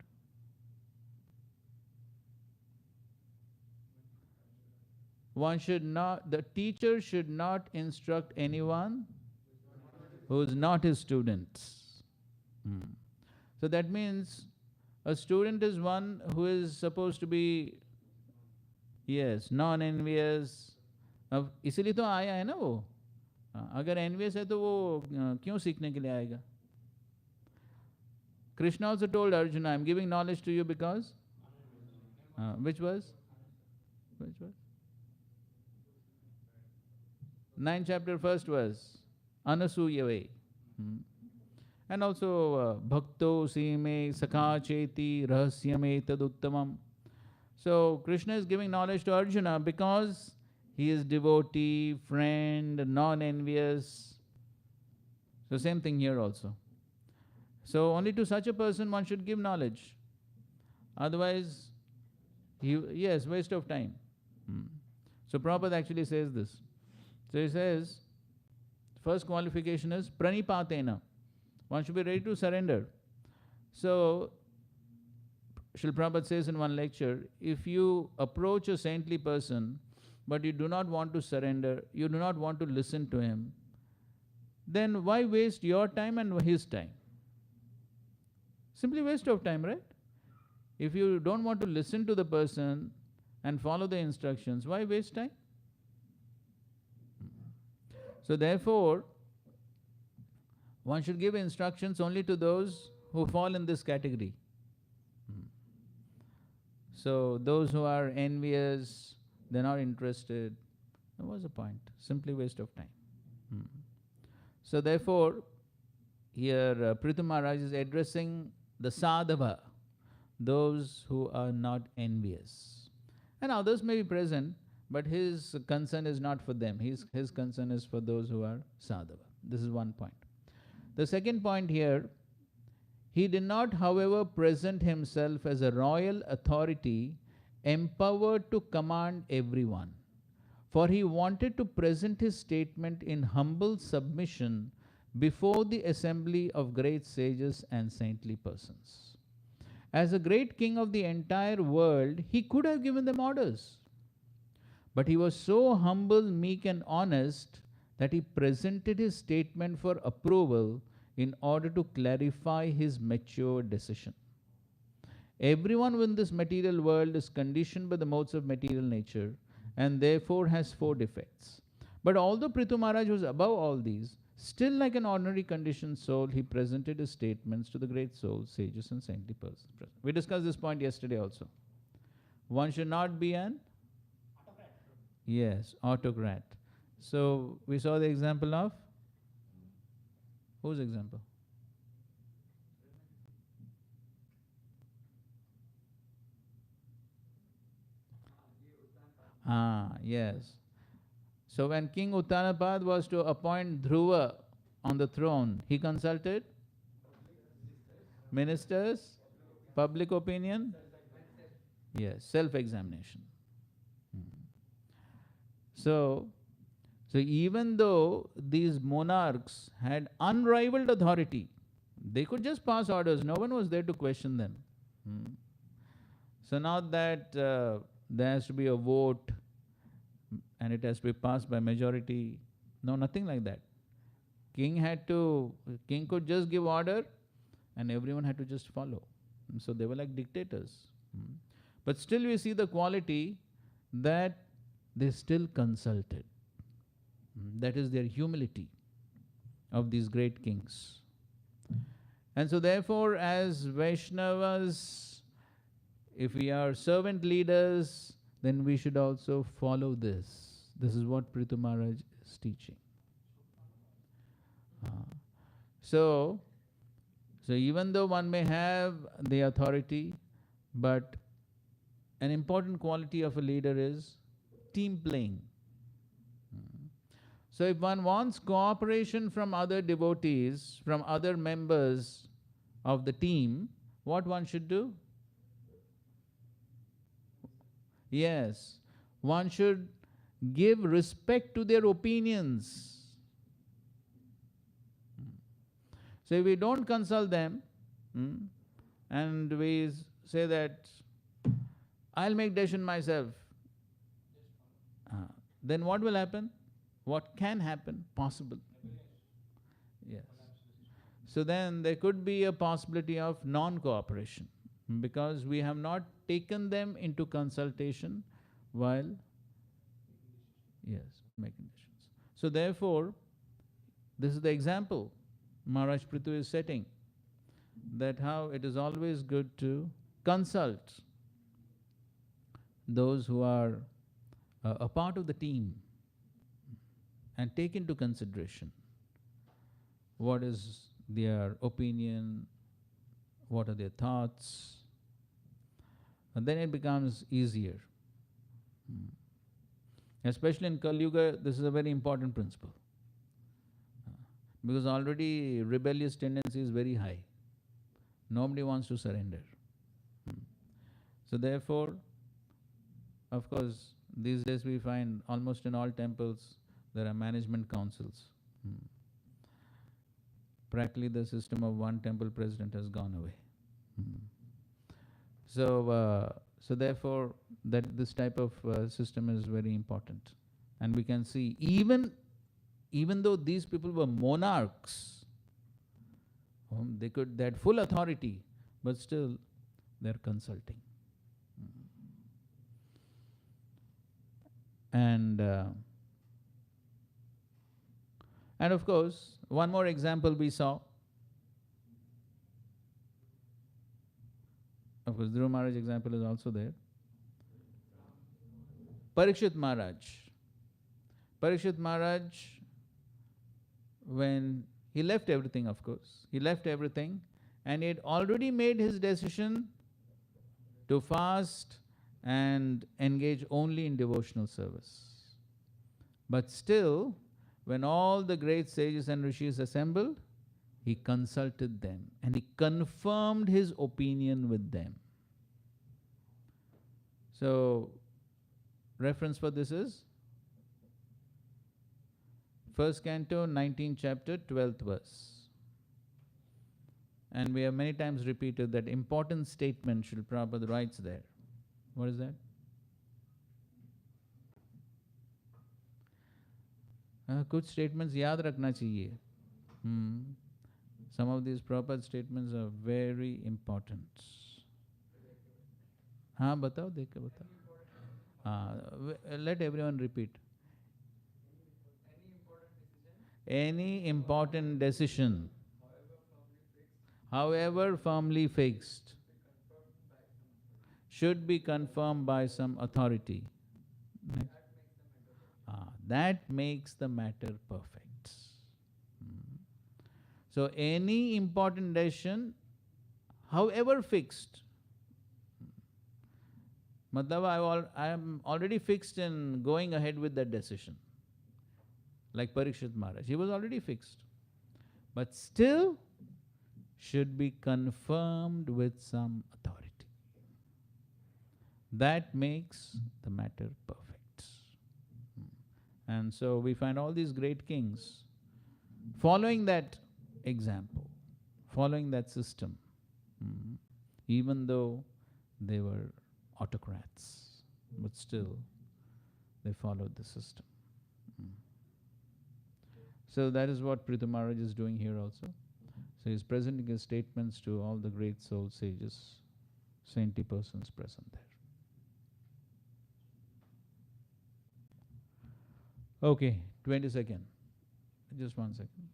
One should not, the teacher should not instruct anyone who is not his student. So that means a student is one who is supposed to be, yes, non-envious. अब इसीलिए तो आया है ना वो. अगर envious है तो वो क्यों सीखने के लिए आएगा? Krishna also told Arjuna, I am giving knowledge to you because which was? 9th chapter, first verse. Anasuyave. And also bhakto sime sakha cheti rahasyame taduttamam. So Krishna is giving knowledge to Arjuna because he is devotee, friend, non-envious. So same thing here also. So only to such a person one should give knowledge. Otherwise, yes, waste of time. So Prabhupada actually says this. So he says, first qualification is pranipatena. One should be ready to surrender. So Srila Prabhupada says in one lecture, if you approach a saintly person, but you do not want to surrender, you do not want to listen to him, then why waste your time and his time? Simply waste of time, right? If you don't want to listen to the person and follow the instructions, why waste time? So therefore, one should give instructions only to those who fall in this category. So those who are envious, they're not interested. What was the point? Simply waste of time. So therefore, here Prithu Maharaj is addressing the sadhava, those who are not envious. And others may be present, but his concern is not for them. His concern is for those who are sadhava. This is one point. The second point here, He did not, however, present himself as a royal authority empowered to command everyone, for he wanted to present his statement in humble submission before the assembly of great sages and saintly persons. As a great king of the entire world, he could have given them orders. But he was so humble, meek, and honest that he presented his statement for approval in order to clarify his mature decision. Everyone in this material world is conditioned by the modes of material nature and therefore has 4 defects. But although Prithu Maharaj was above all these, still like an ordinary conditioned soul, he presented his statements to the great souls, sages, and saintly persons present. We discussed this point yesterday also. One should not be an autocrat. Yes, autocrat. So we saw the example of whose example? Yes. So when King Uttanapad was to appoint Dhruva on the throne, he consulted ministers, public opinion, yes, self-examination. So even though these monarchs had unrivaled authority, they could just pass orders. No one was there to question them. So not that there has to be a vote and it has to be passed by majority. No, nothing like that. King could just give order and everyone had to just follow. So they were like dictators. But still we see the quality that they still consulted. That is their humility of these great kings. And so therefore, as Vaishnavas, if we are servant leaders, then we should also follow this. This is what Prithu Maharaj is teaching. So even though one may have the authority, but an important quality of a leader is team playing. So if one wants cooperation from other devotees, from other members of the team, what one should do? Yes, one should give respect to their opinions. So if we don't consult them, and we say that I'll make decision myself, then what will happen? What can happen? Possible. Yes. So then there could be a possibility of non-cooperation because we have not taken them into consultation while making decisions. So therefore, this is the example Maharaj Prithu is setting, that how it is always good to consult those who are a part of the team and take into consideration what is their opinion, what are their thoughts, and then it becomes easier. Especially in Kali Yuga, this is a very important principle. Because already rebellious tendency is very high. Nobody wants to surrender. So therefore, of course, these days we find almost in all temples there are management councils. Practically the system of one temple president has gone away. So therefore, this type of system is very important. And we can see even though these people were monarchs, they had full authority, but still they're consulting. And of course, one more example we saw. Of course, Dhruva Maharaj example is also there. Parikshit Maharaj. Parikshit Maharaj, when he left everything, of course, he left everything and he had already made his decision to fast and engage only in devotional service. But still, when all the great sages and rishis assembled, He consulted them and he confirmed his opinion with them. So, reference for this is 1st Canto, 19th chapter, 12th verse. And we have many times repeated that important statement Srila Prabhupada writes there. What is that? कुछ statements याद रखना चाहिए. Some of these Prabhupada statements are very important. हाँ बताओ, देख के बताओ. Let everyone repeat. Any important decision, however firmly fixed, should be confirmed by some authority. That makes the matter perfect. So any important decision, however fixed, matlab I am already fixed in going ahead with that decision. Like Parikshit Maharaj, he was already fixed. But still should be confirmed with some authority. That makes the matter perfect. And so we find all these great kings following that example, following that system, even though they were autocrats, but still they followed the system. So that is what Prithu Maharaj is doing here also. So he is presenting his statements to all the great soul sages, saintly persons present there. Okay, 22nd. Just 1 second.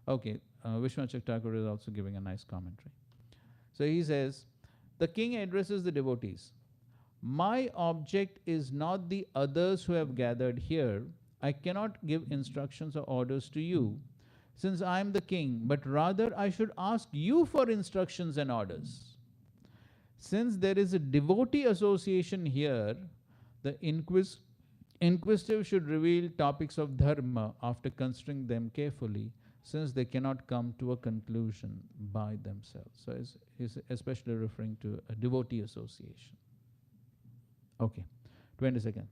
Okay, Vishwanath Thakur is also giving a nice commentary. So he says, the king addresses the devotees. My object is not the others who have gathered here. I cannot give instructions or orders to you, since I am the king, but rather I should ask you for instructions and orders. Since there is a devotee association here, the inquisitive should reveal topics of dharma after considering them carefully, since they cannot come to a conclusion by themselves. So he's especially referring to a devotee association. Okay, 22nd.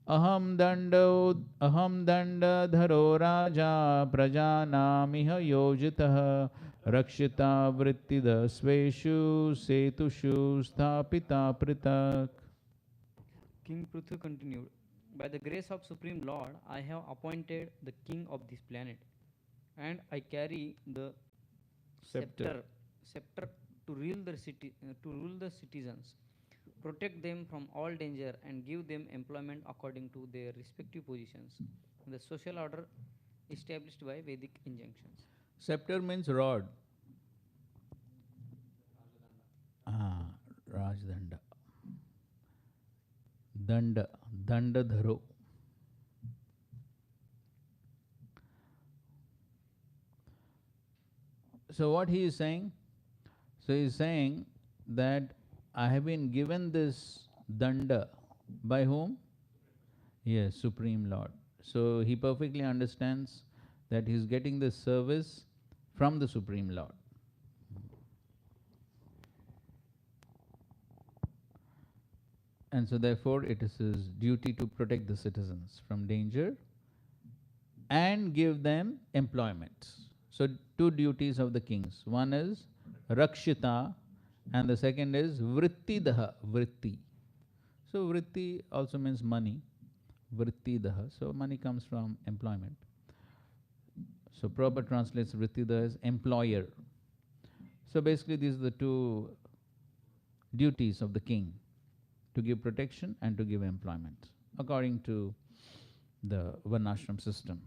Aham danda dharo raja prajanamiha yojitah rakshita vrittida sveshu setushu sthapita pritak. King Prithu continued, by the grace of Supreme Lord, I have appointed the king of this planet, and I carry the scepter to rule the citizens, protect them from all danger, and give them employment according to their respective positions, the social order established by Vedic injunctions. Scepter means rod. Rajdanda. Danda dharo. So what he is saying? So he is saying that I have been given this danda by whom? Yes, Supreme Lord. So he perfectly understands that he is getting this service from the Supreme Lord. And so therefore it is his duty to protect the citizens from danger and give them employment. So two duties of the kings. One is Rakshita and the second is Vrittidaha, Vritti. So Vritti also means money. Vrittidaha. So money comes from employment. So Prabhupada translates Vrittidaha as employer. So basically these are the two duties of the king, to give protection and to give employment, according to the Varnashram system.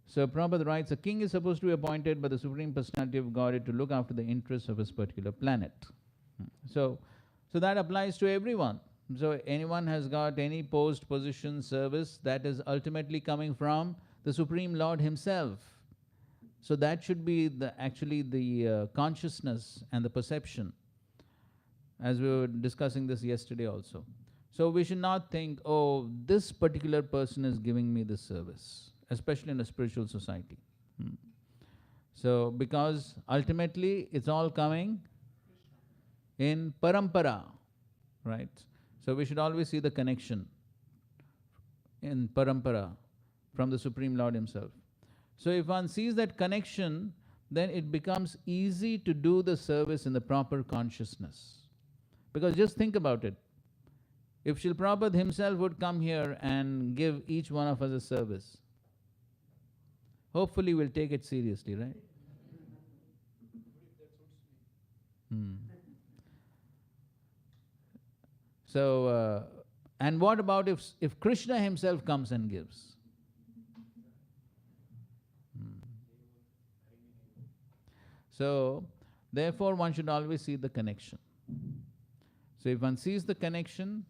So Prabhupada writes, a king is supposed to be appointed by the Supreme Personality of Godhead to look after the interests of his particular planet. So that applies to everyone. So anyone has got any post, position, service, that is ultimately coming from the Supreme Lord himself. So that should be actually the consciousness and the perception, as we were discussing this yesterday also. So we should not think, oh, this particular person is giving me this service, especially in a spiritual society. Hmm. So, because ultimately it's all coming in parampara, right? So we should always see the connection in parampara from the Supreme Lord Himself. So if one sees that connection, then it becomes easy to do the service in the proper consciousness. Because just think about it. If Srila Prabhupada himself would come here and give each one of us a service, hopefully we'll take it seriously, right? So, and what about if Krishna himself comes and gives? So, therefore, one should always see the connection. So, if one sees the connection,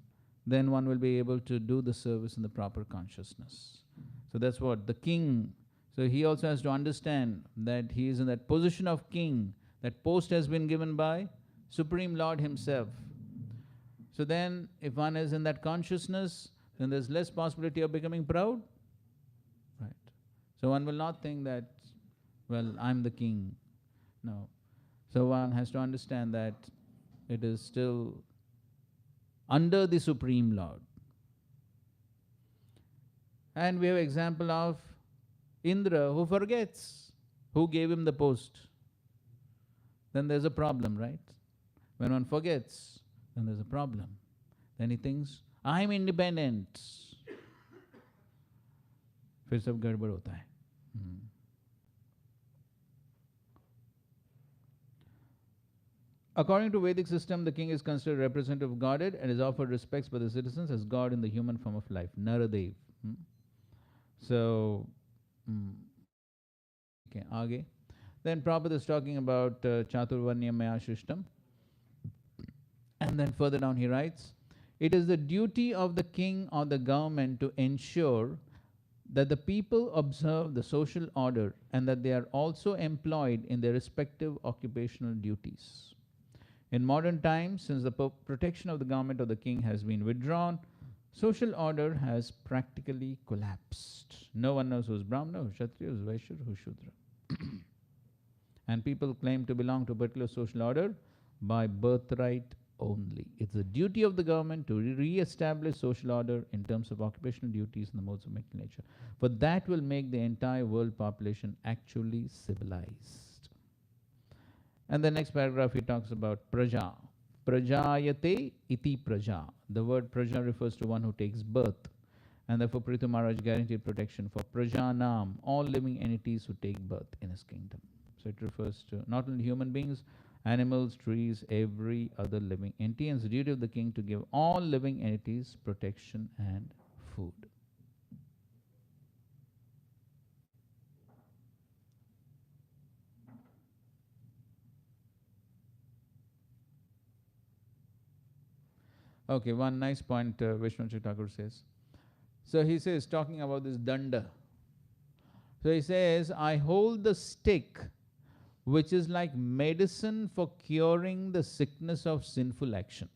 then one will be able to do the service in the proper consciousness. So, that's what the king, so he also has to understand that he is in that position of king. That post has been given by Supreme Lord Himself. So then, if one is in that consciousness, then there's less possibility of becoming proud. Right. So one will not think that, well, I'm the king. No. So one has to understand that it is still under the Supreme Lord. And we have example of Indra who forgets who gave him the post. Then there's a problem, right? When one forgets, then there's a problem. Then he thinks, I'm independent. फिर सब गड़बड़ होता है. According to Vedic system, the king is considered representative of Godhead and is offered respects by the citizens as God in the human form of life, Naradev. So, okay, आगे. Then Prabhupada is talking about Chaturvarnya Maya Shishtam. And then further down he writes, it is the duty of the king or the government to ensure that the people observe the social order and that they are also employed in their respective occupational duties. In modern times, since the protection of the government of the king has been withdrawn, social order has practically collapsed. No one knows who's Brahmana, who's Kshatriya, who's Vaishya, who's Shudra. And people claim to belong to a particular social order by birthright only. It's the duty of the government to re-establish social order in terms of occupational duties and the modes of making nature. For that will make the entire world population actually civilized. And the next paragraph he talks about praja. Prajayate iti praja. The word praja refers to one who takes birth. And therefore Prithu Maharaj guaranteed protection for prajanam, all living entities who take birth in his kingdom. So it refers to not only human beings, animals, trees, every other living entity. And it's the duty of the king to give all living entities protection and food. Okay, one nice point Vishwanath Thakur says. So he says, talking about this danda. So he says, I hold the stick which is like medicine for curing the sickness of sinful action.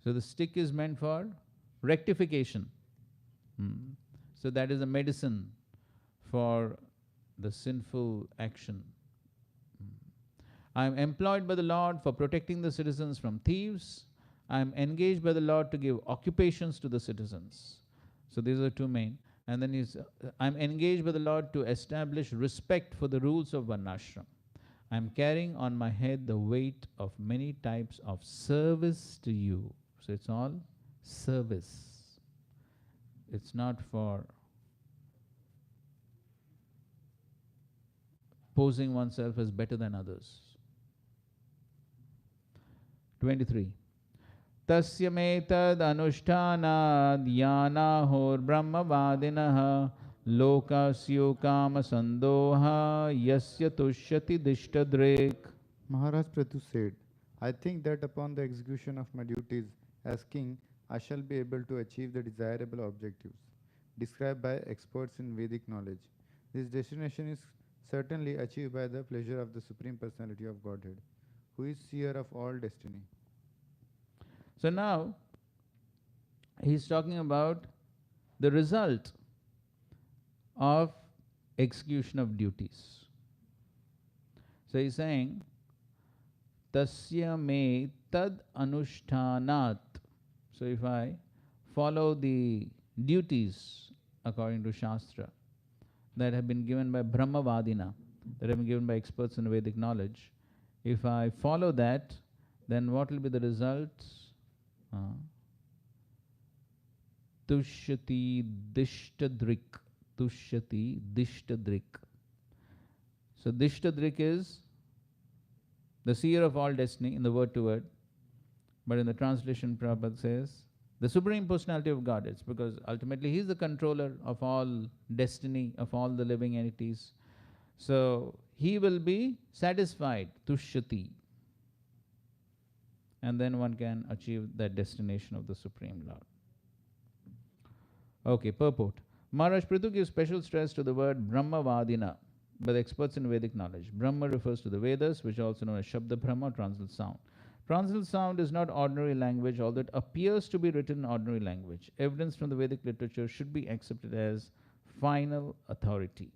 So the stick is meant for rectification. So that is a medicine for the sinful action. I am employed by the Lord for protecting the citizens from thieves. I am engaged by the Lord to give occupations to the citizens. So these are the two main. And then I'm engaged by the Lord to establish respect for the rules of Varnashram. I'm carrying on my head the weight of many types of service to you. So it's all service. It's not for posing oneself as better than others. 23. Tasya metad anushthanad yanahor brahmavadinah lokasyo kama sandoha yasya tushyati dishtadrek. Maharaj Prithu said, I think that upon the execution of my duties as king, I shall be able to achieve the desirable objectives described by experts in Vedic knowledge. This destination is certainly achieved by the pleasure of the Supreme Personality of Godhead, who is seer of all destiny. So now he's talking about the result of execution of duties. So he's saying, Tasya me tad anushtanat. So if I follow the duties according to Shastra that have been given by Brahmavadina, that have been given by experts in Vedic knowledge, if I follow that, then what will be the results? Tushyati dishtadrik. Tushyati dishtadrik. So dishtadrik is the seer of all destiny in the word to word. But in the translation, Prabhupada says, the Supreme Personality of God. It's because ultimately He is the controller of all destiny, of all the living entities. So He will be satisfied, tushyati. And then one can achieve that destination of the Supreme Lord. Okay, purport. Maharaj Prithu gives special stress to the word Brahmavadina by the experts in Vedic knowledge. Brahma refers to the Vedas, which are also known as Shabda Brahma, transcendental sound. Transcendental sound is not ordinary language, although it appears to be written in ordinary language. Evidence from the Vedic literature should be accepted as final authority.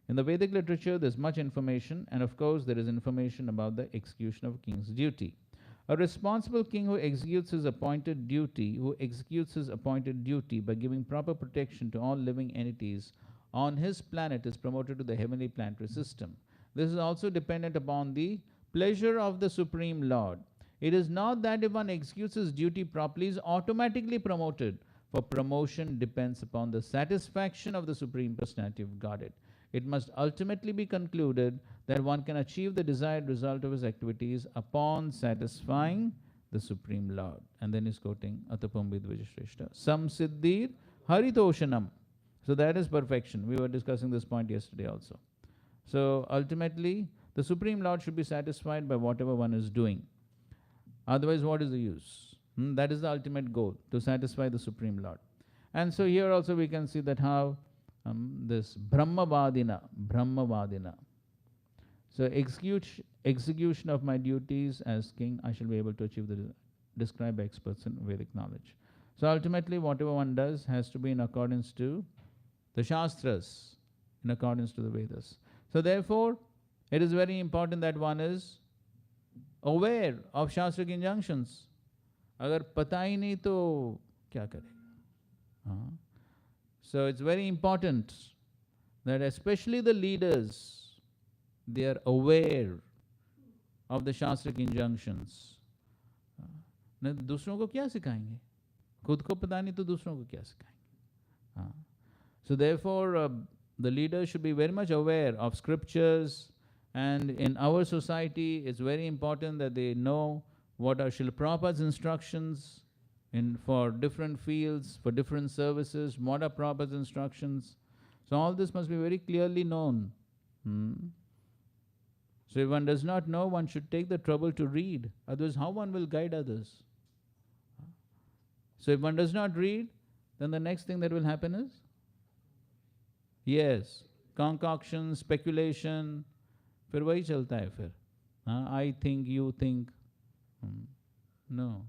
In the Vedic literature, there is much information, and of course, there is information about the execution of a king's duty. A responsible king who executes his appointed duty, by giving proper protection to all living entities on his planet is promoted to the heavenly planetary system. This is also dependent upon the pleasure of the Supreme Lord. It is not that if one executes his duty properly, is automatically promoted, for promotion depends upon the satisfaction of the Supreme Personality of Godhead. It must ultimately be concluded that one can achieve the desired result of his activities upon satisfying the Supreme Lord. And then he's quoting Atapam Vidvajashreshta. Samsiddhir Haritoshanam. So that is perfection. We were discussing this point yesterday also. So ultimately, the Supreme Lord should be satisfied by whatever one is doing. Otherwise, what is the use? That is the ultimate goal, to satisfy the Supreme Lord. And so here also we can see that how this Brahmavadina. So execution of my duties as king, I shall be able to achieve the described by experts in Vedic knowledge. So ultimately, whatever one does has to be in accordance to the Shastras, in accordance to the Vedas. So therefore, it is very important that one is aware of Shastric injunctions. Agar pata hi nahi to kya karega? So it's very important that especially the leaders, they are aware of the Shastric injunctions. नहीं दूसरों को क्या सिखाएंगे? खुद को पता नहीं तो दूसरों को क्या सिखाएंगे? So therefore, the leaders should be very much aware of scriptures, and in our society, it's very important that they know what are Srila Prabhupada's instructions for different fields, for different services, what are Prabhupada's instructions. So all this must be very clearly known. So if one does not know, one should take the trouble to read. Otherwise, how one will guide others? So if one does not read, then the next thing that will happen is? Yes, concoction, speculation, फिर वही चलता है फिर. I think, you think. No.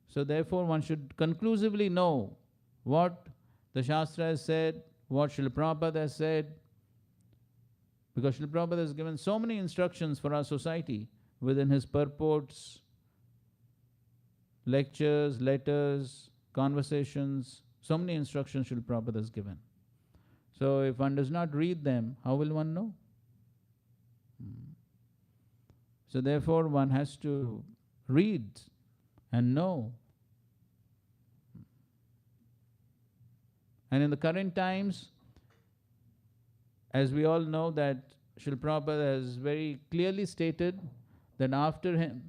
So therefore one should conclusively know what the Shastra has said, what Srila Prabhupada has said, because Srila Prabhupada has given so many instructions for our society within his purports, lectures, letters, conversations, so many instructions Srila Prabhupada has given. So if one does not read them, how will one know? So therefore one has to read and know. And in the current times, as we all know that Srila Prabhupada has very clearly stated that after him,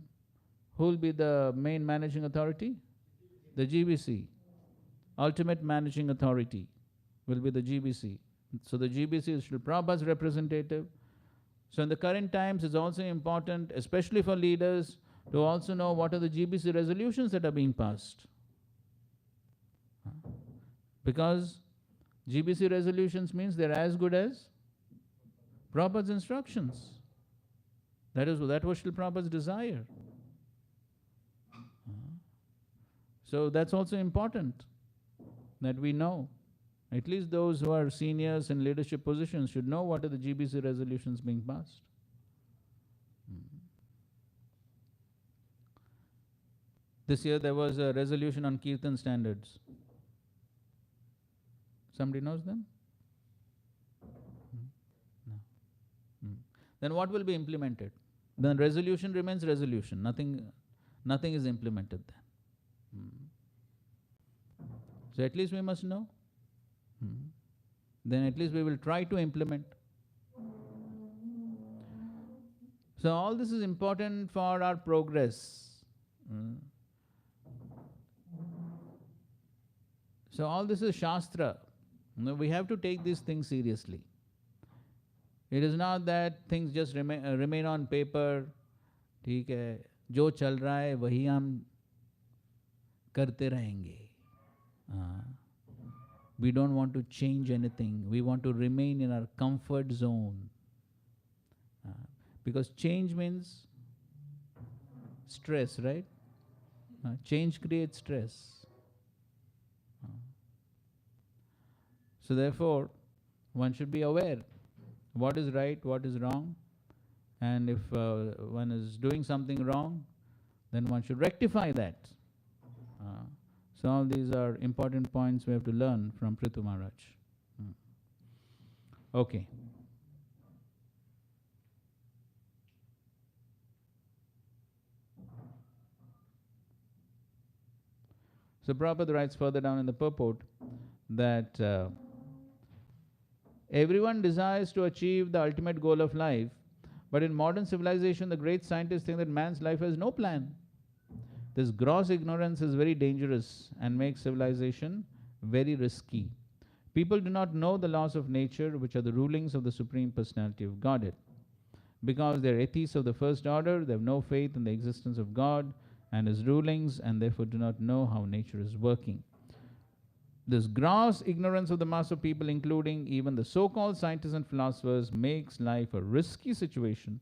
who will be the main managing authority? The GBC. Ultimate managing authority will be the GBC. So the GBC is Srila Prabhupada's representative. So in the current times, it's also important, especially for leaders, to also know what are the GBC resolutions that are being passed. Because GBC resolutions means they're as good as Prabhupada's instructions. That was Srila Prabhupada's desire. So that's also important that we know. At least those who are seniors in leadership positions should know what are the GBC resolutions being passed. This year there was a resolution on Kirtan standards. Somebody knows them? No. Then what will be implemented? Then resolution remains resolution. Nothing is implemented then. So at least we must know. Then at least we will try to implement. So all this is important for our progress. So all this is Shastra. We have to take these things seriously. It is not that things just remain on paper. ठीक है, जो चल रहा है वही हम करते रहेंगे. We don't want to change anything. We want to remain in our comfort zone. Because change means stress, right? Change creates stress. So therefore, one should be aware what is right, what is wrong, and if one is doing something wrong, then one should rectify that. So all these are important points we have to learn from Prithu Maharaj. Okay. So Prabhupada writes further down in the purport that everyone desires to achieve the ultimate goal of life, but in modern civilization, the great scientists think that man's life has no plan. This gross ignorance is very dangerous and makes civilization very risky. People do not know the laws of nature, which are the rulings of the Supreme Personality of Godhead. Because they are atheists of the first order, they have no faith in the existence of God and His rulings, and therefore do not know how nature is working. This gross ignorance of the mass of people, including even the so-called scientists and philosophers, makes life a risky situation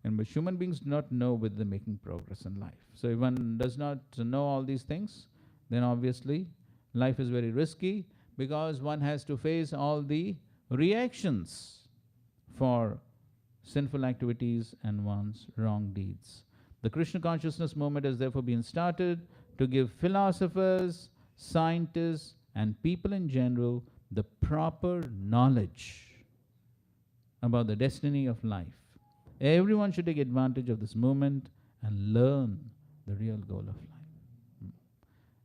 in which human beings do not know whether they're making progress in life. So if one does not know all these things, then obviously life is very risky, because one has to face all the reactions for sinful activities and one's wrong deeds. The Krishna consciousness movement has therefore been started to give philosophers, scientists, and people in general the proper knowledge about the destiny of life. Everyone should take advantage of this movement and learn the real goal of life.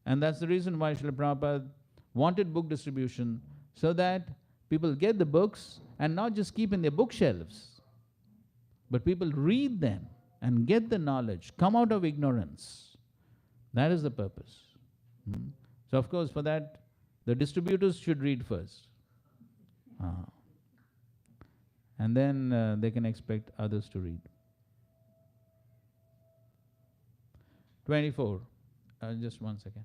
And that's the reason why Srila Prabhupada wanted book distribution, so that people get the books and not just keep in their bookshelves, but people read them and get the knowledge, come out of ignorance. That is the purpose. So of course, for that, the distributors should read first. And then they can expect others to read. 24. Just one second.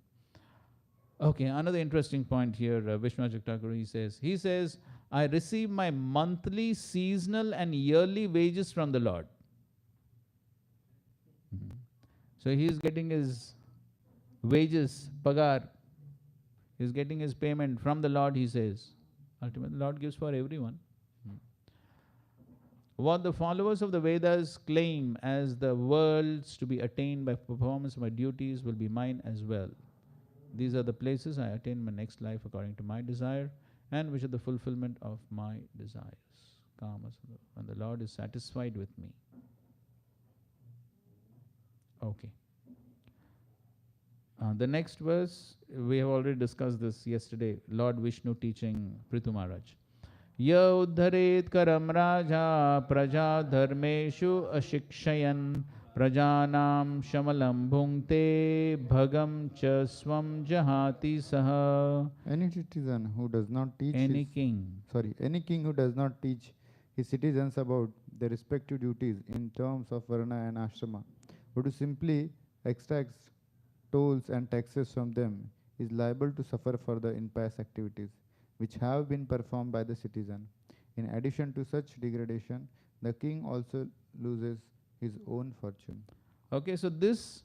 Okay, another interesting point here, Vishwanath Thakur, he says, I receive my monthly, seasonal and yearly wages from the Lord. So he is getting his wages, pagar. He is getting his payment from the Lord, he says. Ultimately, the Lord gives for everyone. What the followers of the Vedas claim as the worlds to be attained by performance of my duties will be mine as well. These are the places I attain my next life according to my desire, and which are the fulfillment of my desires. When the Lord is satisfied with me. Okay. The next verse, we have already discussed this yesterday, Lord Vishnu teaching Prithu Maharaj. Ya uddharet karam raja praja dharmeshu ashikshayan prajanam shamalam bhungte bhagam cha swam jahati saha. Any citizen who does not teach any king who does not teach his citizens about their respective duties in terms of varna and ashrama, who simply extracts tolls and taxes from them, is liable to suffer for the impious activities which have been performed by the citizen. In addition to such degradation, the king also loses his own fortune. Okay, so this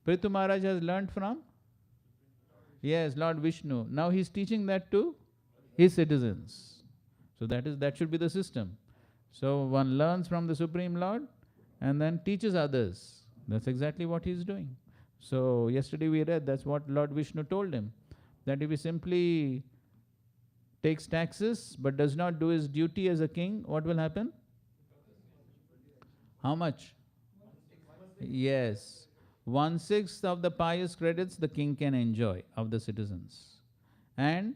Prithu Maharaj has learned from Yes, Lord Vishnu. Now he's teaching that to his citizens. So that should be the system. So one learns from the Supreme Lord and then teaches others. That's exactly what he's doing. So yesterday we read that's what Lord Vishnu told him. That if he simply takes taxes but does not do his duty as a king, what will happen? How much? Yes. 1/6 of the pious credits the king can enjoy of the citizens. And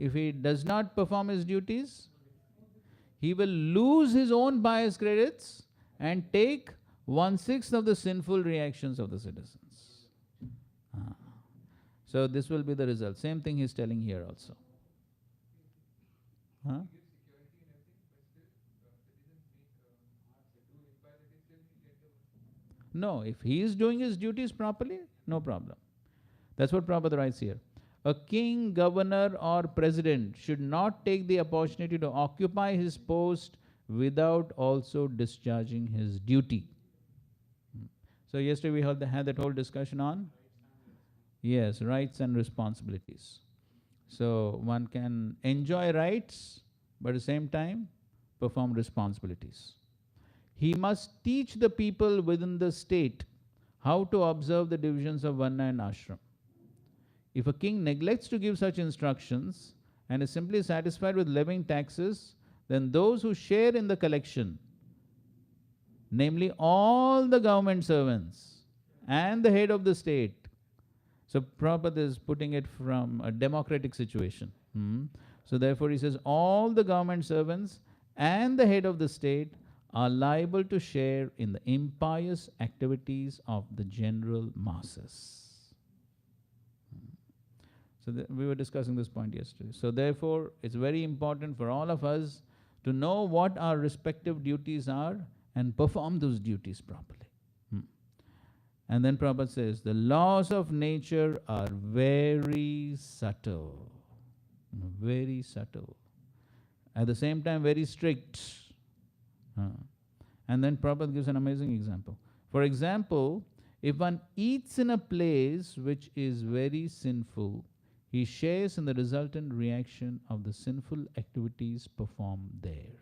if he does not perform his duties, he will lose his own pious credits and take 1/6 of the sinful reactions of the citizens. So this will be the result. Same thing he's telling here also. Huh? No, if he is doing his duties properly, no problem. That's what Prabhupada writes here. A king, governor, or president should not take the opportunity to occupy his post without also discharging his duty. So yesterday we had that whole discussion on rights and responsibilities. So one can enjoy rights, but at the same time perform responsibilities. He must teach the people within the state how to observe the divisions of Varna and Ashram. If a king neglects to give such instructions and is simply satisfied with levying taxes, then those who share in the collection, namely all the government servants and the head of the state. So Prabhupada is putting it from a democratic situation. So therefore he says all the government servants and the head of the state are liable to share in the impious activities of the general masses. So we were discussing this point yesterday. So therefore, it's very important for all of us to know what our respective duties are and perform those duties properly. And then Prabhupada says, the laws of nature are very subtle. Very subtle. At the same time, very strict. And then Prabhupada gives an amazing example. For example, if one eats in a place which is very sinful, he shares in the resultant reaction of the sinful activities performed there.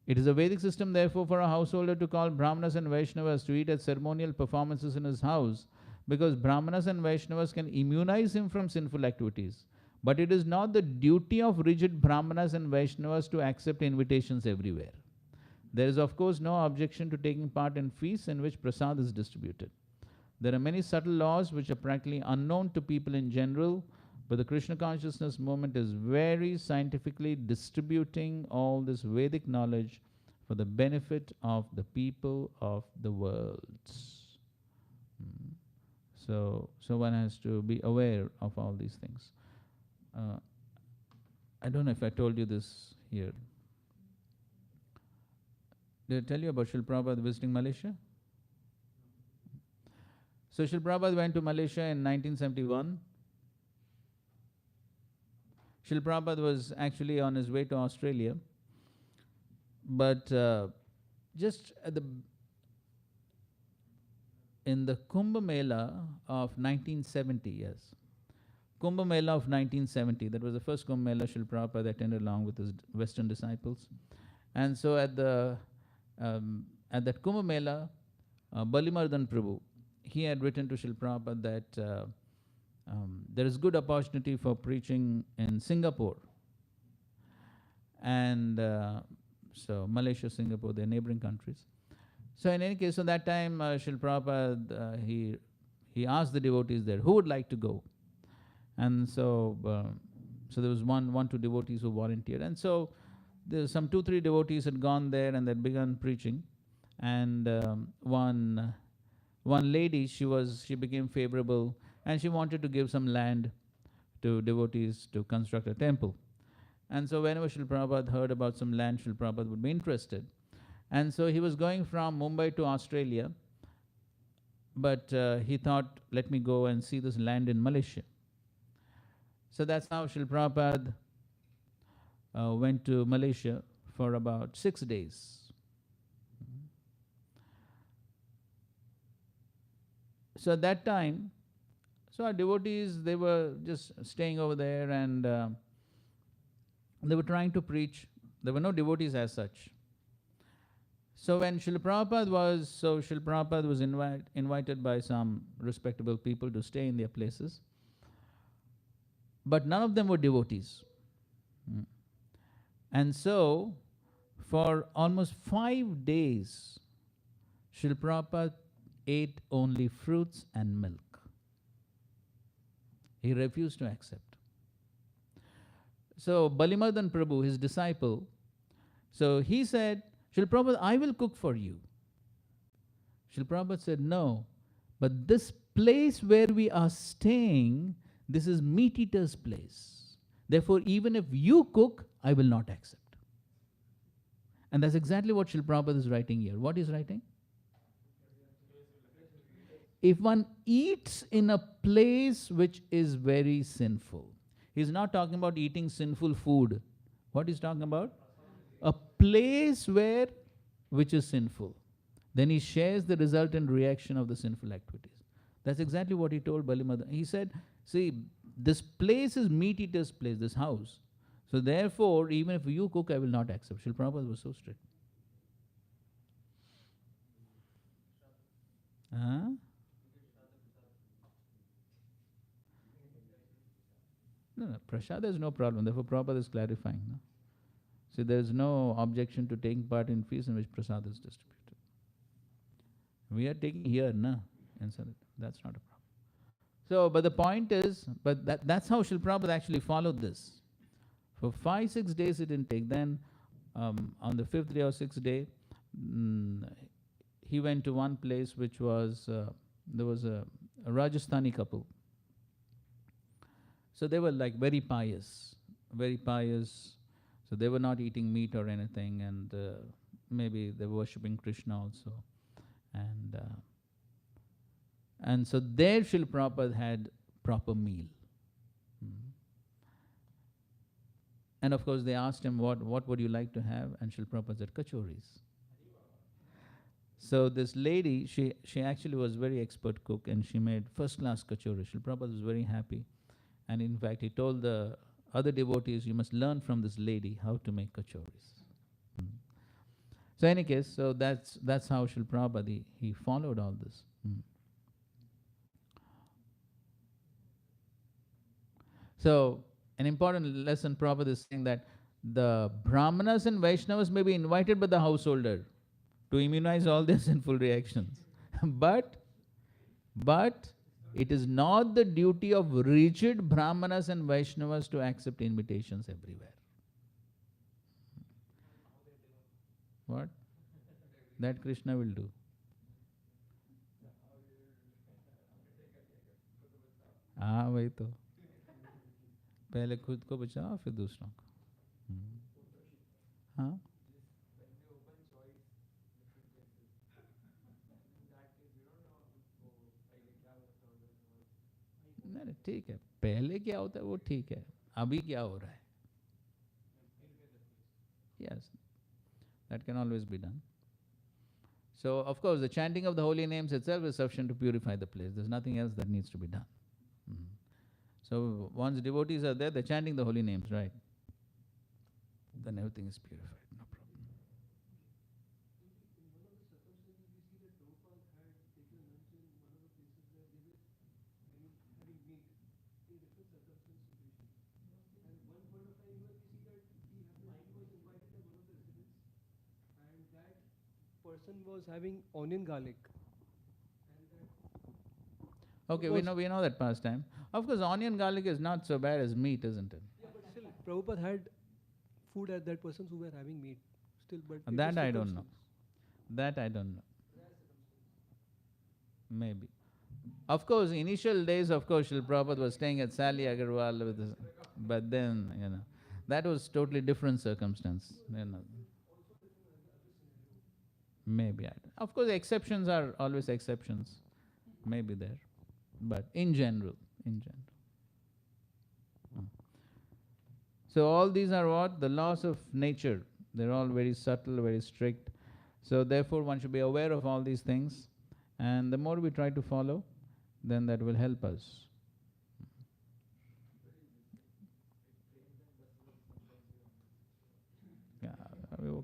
It is a Vedic system, therefore, for a householder to call Brahmanas and Vaishnavas to eat at ceremonial performances in his house, because Brahmanas and Vaishnavas can immunize him from sinful activities. But it is not the duty of rigid Brahmanas and Vaishnavas to accept invitations everywhere. There is, of course, no objection to taking part in feasts in which prasad is distributed. There are many subtle laws which are practically unknown to people in general, but the Krishna consciousness movement is very scientifically distributing all this Vedic knowledge for the benefit of the people of the world. So one has to be aware of all these things. I don't know if I told you this here. Did I tell you about Srila Prabhupada visiting Malaysia? So Srila Prabhupada went to Malaysia in 1971. Srila Prabhupada was actually on his way to Australia, but just at in the Kumbh Mela of 1970, yes. Kumbh Mela of 1970, that was the first Kumbh Mela Srila Prabhupada attended along with his Western disciples. And so at that Kumbh Mela, Balimardan Prabhu, he had written to Srila Prabhupada that there is good opportunity for preaching in Singapore. And so Malaysia, Singapore, they're neighboring countries. So in any case, so that time Srila Prabhupada, he asked the devotees there, who would like to go? And so there was two devotees who volunteered. And so there some 2-3 devotees had gone there and they'd begun preaching. And one lady, she became favorable and she wanted to give some land to devotees to construct a temple. And so whenever Srila Prabhupada heard about some land, Srila Prabhupada would be interested. And so he was going from Mumbai to Australia, but he thought, let me go and see this land in Malaysia. So that's how Srila Prabhupada went to Malaysia for about 6 days. So at that time, So our devotees, they were just staying over there, and they were trying to preach. There were no devotees as such. So when Srila Prabhupada was invited by some respectable people to stay in their places, but none of them were devotees. And so, for almost 5 days, Srila Prabhupada ate only fruits and milk. He refused to accept. So Balimadan Prabhu, his disciple, so he said, Srila Prabhupada, I will cook for you. Srila Prabhupada said, no, but this place where we are staying, this is meat eater's place. Therefore, even if you cook, I will not accept. And that's exactly what Srila Prabhupada is writing here. What is writing? If one eats in a place which is very sinful, he's not talking about eating sinful food. What he's talking about? A place which is sinful. Then he shares the resultant reaction of the sinful activities. That's exactly what he told Balimadan. He said, see, this place is meat eater's place, this house. So therefore, even if you cook, I will not accept. Srila Prabhupada was so strict. No, prasad is no problem. Therefore, Prabhupada is clarifying. No? So there is no objection to taking part in feast in which prasad is distributed. We are taking here, no? And so that's not a problem. So, but the point is, that's how Srila Prabhupada actually followed this. For 5-6 days he didn't take. Then on the 5th day or 6th day, he went to one place which was, there was a Rajasthani couple. So they were like very pious, very pious. So they were not eating meat or anything, and maybe they were worshipping Krishna also. And so there Srila Prabhupada had proper meal. And of course they asked him, what would you like to have? And Srila Prabhupada said, kachoris. So this lady, she actually was very expert cook, and she made first-class kachoris. Srila Prabhupada was very happy. And in fact, he told the other devotees, you must learn from this lady how to make kachoris. So in any case, so that's how Srila Prabhupada, he followed all this. So an important lesson Prabhupada is saying that the Brahmanas and Vaishnavas may be invited by the householder to immunize all their sinful reactions. But it is not the duty of rigid Brahmanas and Vaishnavas to accept invitations everywhere. What? That Krishna will do. वही तो पहले खुद को बचाओ फिर दूसरों को. हाँ. नहीं ठीक है, पहले क्या होता है वो ठीक है, अभी क्या हो रहा है? Yes, that can always be done. So of course the chanting of the holy names itself is sufficient to purify the place. There's nothing else that needs to be done. So once devotees are there, they're chanting the holy names, right? Then everything is purified, no problem. Person was having onion garlic. Okay, we know that pastime. Of course, onion garlic is not so bad as meat, isn't it? Yeah, but still, Prabhupada had food at that persons who were having meat. Still, but That I don't know. That I don't know. Maybe. Of course, initial days, of course, Srila Prabhupada was staying at Sally Agarwal with his, but then, that was totally different circumstance. Maybe. Of course, exceptions are always exceptions. Maybe there. But in general. So all these are what? The laws of nature. They're all very subtle, very strict. So therefore one should be aware of all these things. And the more we try to follow, then that will help us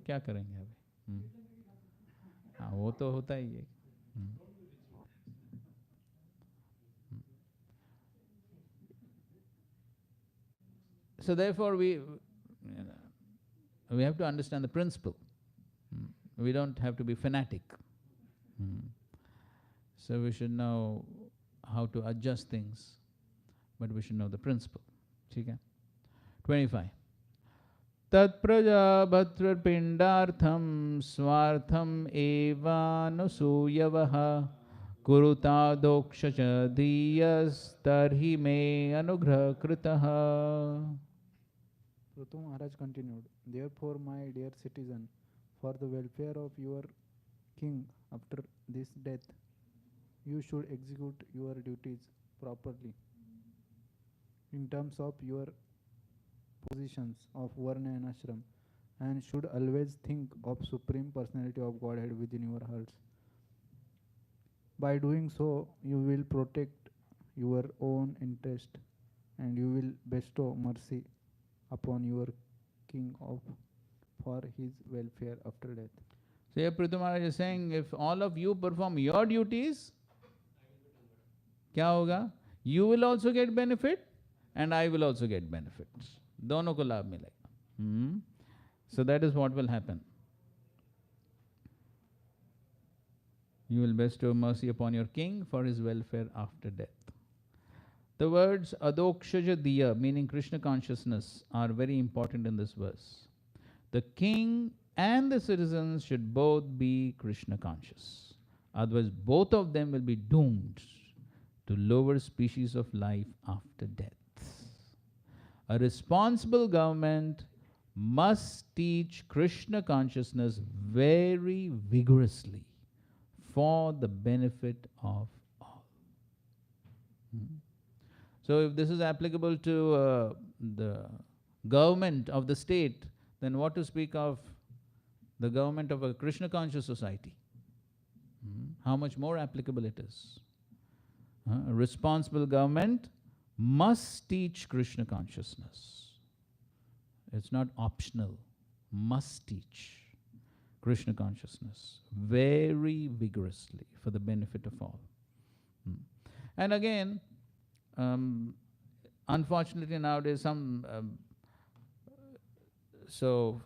क्या करेंगे अभी? हाँ, वो तो होता ही है. So therefore we have to understand the principle. We don't have to be fanatic. So we should know how to adjust things, but we should know the principle. Okay? 25. Tat prajabhatra pindartham swartham evanusuyavaha kuruta doksha cha diyas tarhi me anugrah kritaha. Prithu Maharaj continued, therefore, my dear citizen, for the welfare of your king after this death, you should execute your duties properly. In terms of your positions of Varna and Ashram, and should always think of Supreme Personality of Godhead within your hearts. By doing so, you will protect your own interest and you will bestow mercy upon your king for his welfare after death. So here Prithu Maharaj is saying, if all of you perform your duties, क्या होगा? You will also get benefit and I will also get benefits. दोनों को लाभ मिलेगा. So that is what will happen. You will bestow mercy upon your king for his welfare after death. The words adokshaja diya, meaning Krishna consciousness, are very important in this verse. The king and the citizens should both be Krishna conscious. Otherwise, both of them will be doomed to lower species of life after death. A responsible government must teach Krishna consciousness very vigorously for the benefit of all. So if this is applicable to the government of the state, then what to speak of the government of a Krishna conscious society? How much more applicable it is. A responsible government must teach Krishna consciousness. It's not optional. Must teach Krishna consciousness very vigorously for the benefit of all. And again, unfortunately nowadays so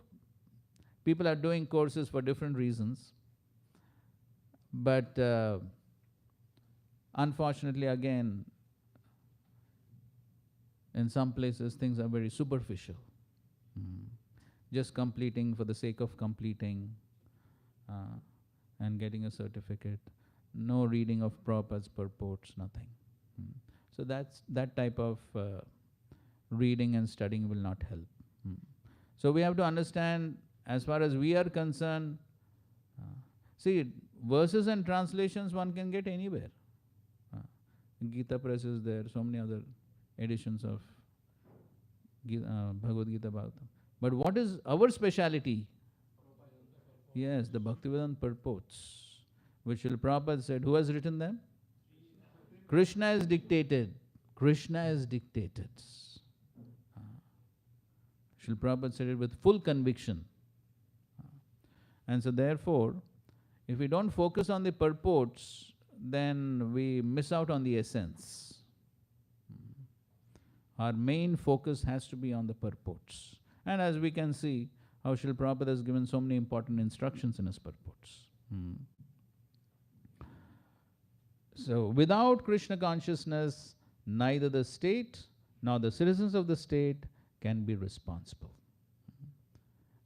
people are doing courses for different reasons, but unfortunately again, in some places things are very superficial. Just completing for the sake of completing and getting a certificate. No reading of Prabhupada's purports, nothing. So that type of reading and studying will not help. So we have to understand, as far as we are concerned, see, verses and translations one can get anywhere. Gita Press is there, so many other editions of Bhagavad Gita Bhagavatam. But what is our speciality? Yes, the Bhaktivedanta purports, which Srila Prabhupada said. Who has written them? Krishna has dictated. Krishna has dictated. Srila Prabhupada said it with full conviction. And so therefore, if we don't focus on the purports, then we miss out on the essence. Our main focus has to be on the purports. And as we can see, how Srila Prabhupada has given so many important instructions in his purports. So without Krishna consciousness, neither the state nor the citizens of the state can be responsible.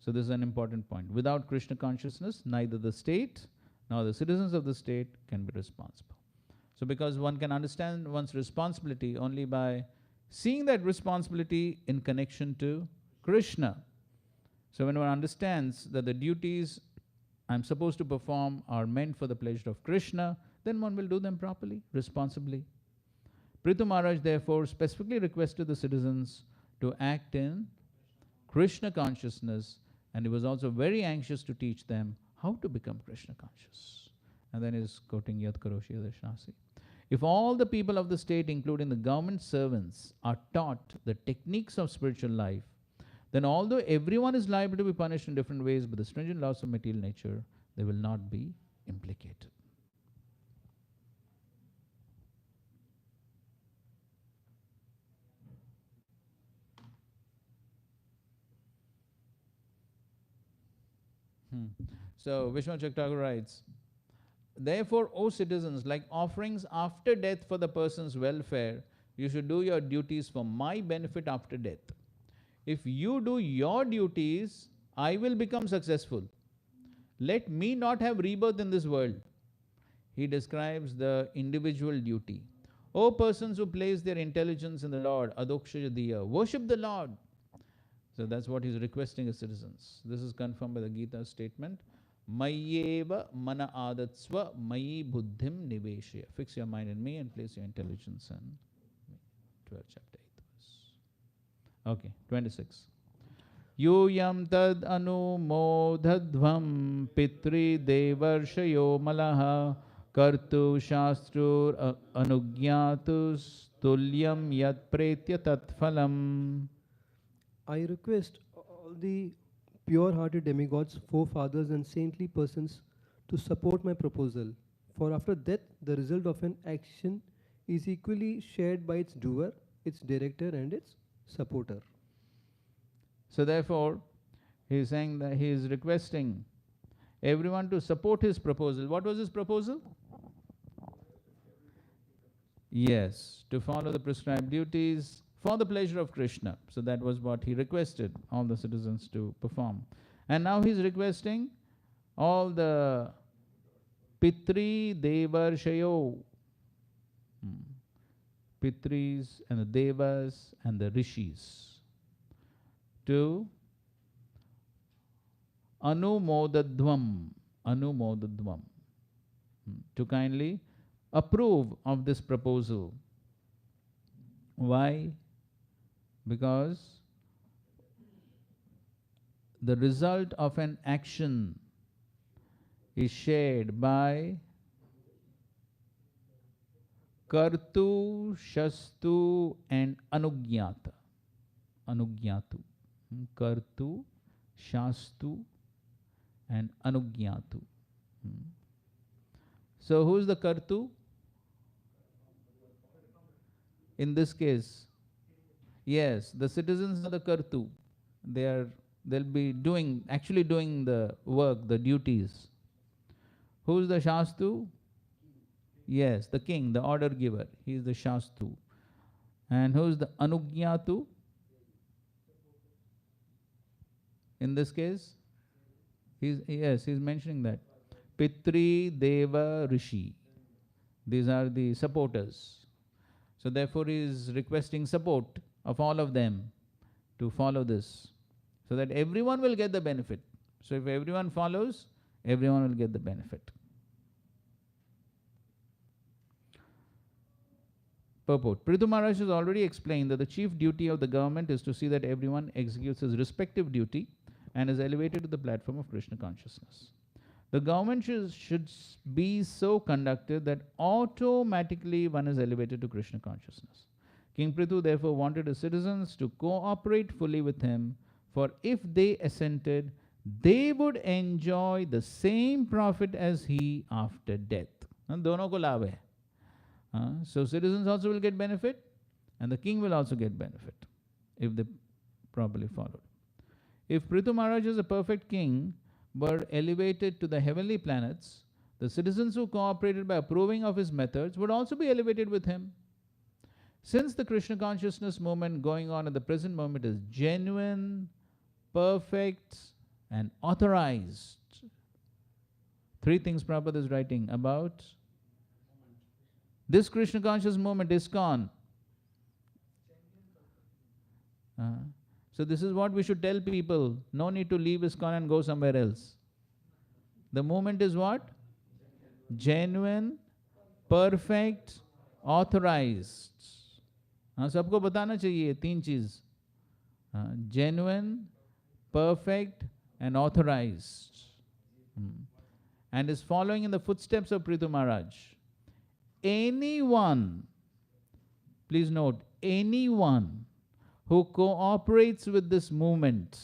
So this is an important point. Without Krishna consciousness, neither the state nor the citizens of the state can be responsible. So because one can understand one's responsibility only by seeing that responsibility in connection to Krishna. So when one understands that the duties I'm supposed to perform are meant for the pleasure of Krishna, then one will do them properly, responsibly. Prithu Maharaj therefore specifically requested the citizens to act in Krishna consciousness, and he was also very anxious to teach them how to become Krishna conscious. And then he is quoting Yat Karoshi Yadashnasi. If all the people of the state, including the government servants, are taught the techniques of spiritual life, then although everyone is liable to be punished in different ways by the stringent laws of material nature, they will not be implicated. So Vishwanath Thakur writes, therefore, O citizens, like offerings after death for the person's welfare, you should do your duties for my benefit after death. If you do your duties, I will become successful. Let me not have rebirth in this world. He describes the individual duty. O persons who place their intelligence in the Lord, Adokshayadiya, worship the Lord. So that's what he's requesting as citizens. This is confirmed by the Gita statement. Mayyeva mana adatsva mayi buddhim niveshya. Fix your mind in me and place your intelligence in me. 12th chapter, 8th verse. Okay, 26. Yuyam tad anumodhadvam pitri devarshayo malaha kartu shastrur anugyatus tulyam yat pretya tatphalam. I request all the pure-hearted demigods, forefathers and saintly persons to support my proposal. For after death, the result of an action is equally shared by its doer, its director and its supporter. So therefore, he is saying that he is requesting everyone to support his proposal. What was his proposal? Yes, to follow the prescribed duties for the pleasure of Krishna. So that was what he requested all the citizens to perform. And now he is requesting all the Pitri Devarshayo, Pitris and the Devas and the Rishis to Anumodadvam, to kindly approve of this proposal. Why? Because the result of an action is shared by Kartu, Shastu and Anugyata. Anugyatu. Kartu, Shastu and Anugyatu. So who is the Kartu? In this case, yes, the citizens are the Kartu. They'll be actually doing the work, the duties. Who is the Shastu? Yes, the king, the order giver. He is the Shastu. And who is the Anugyatu? In this case, he's mentioning that. Pitri, Deva, Rishi. These are the supporters. So therefore he is requesting support of all of them to follow this, so that everyone will get the benefit. So if everyone follows, everyone will get the benefit. Purport. Prithu Maharaj has already explained that the chief duty of the government is to see that everyone executes his respective duty and is elevated to the platform of Krishna consciousness. The government should be so conducted that automatically one is elevated to Krishna consciousness. King Prithu therefore wanted his citizens to cooperate fully with him, for if they assented, they would enjoy the same profit as he after death. Dono ko labh hai. So citizens also will get benefit and the king will also get benefit if they properly followed. If Prithu Maharaj is a perfect king, were elevated to the heavenly planets, the citizens who cooperated by approving of his methods would also be elevated with him. Since the Krishna consciousness movement going on at the present moment is genuine, perfect and authorized. Three things Prabhupada is writing about. This Krishna conscious movement is ISKCON. So this is what we should tell people. No need to leave ISKCON and go somewhere else. The movement is what? Genuine, perfect, authorized. सबको बताना चाहिए तीन चीज. Genuine, perfect and authorized. And is following in the footsteps of Prithu Maharaj. Anyone, please note, anyone who cooperates with this movement,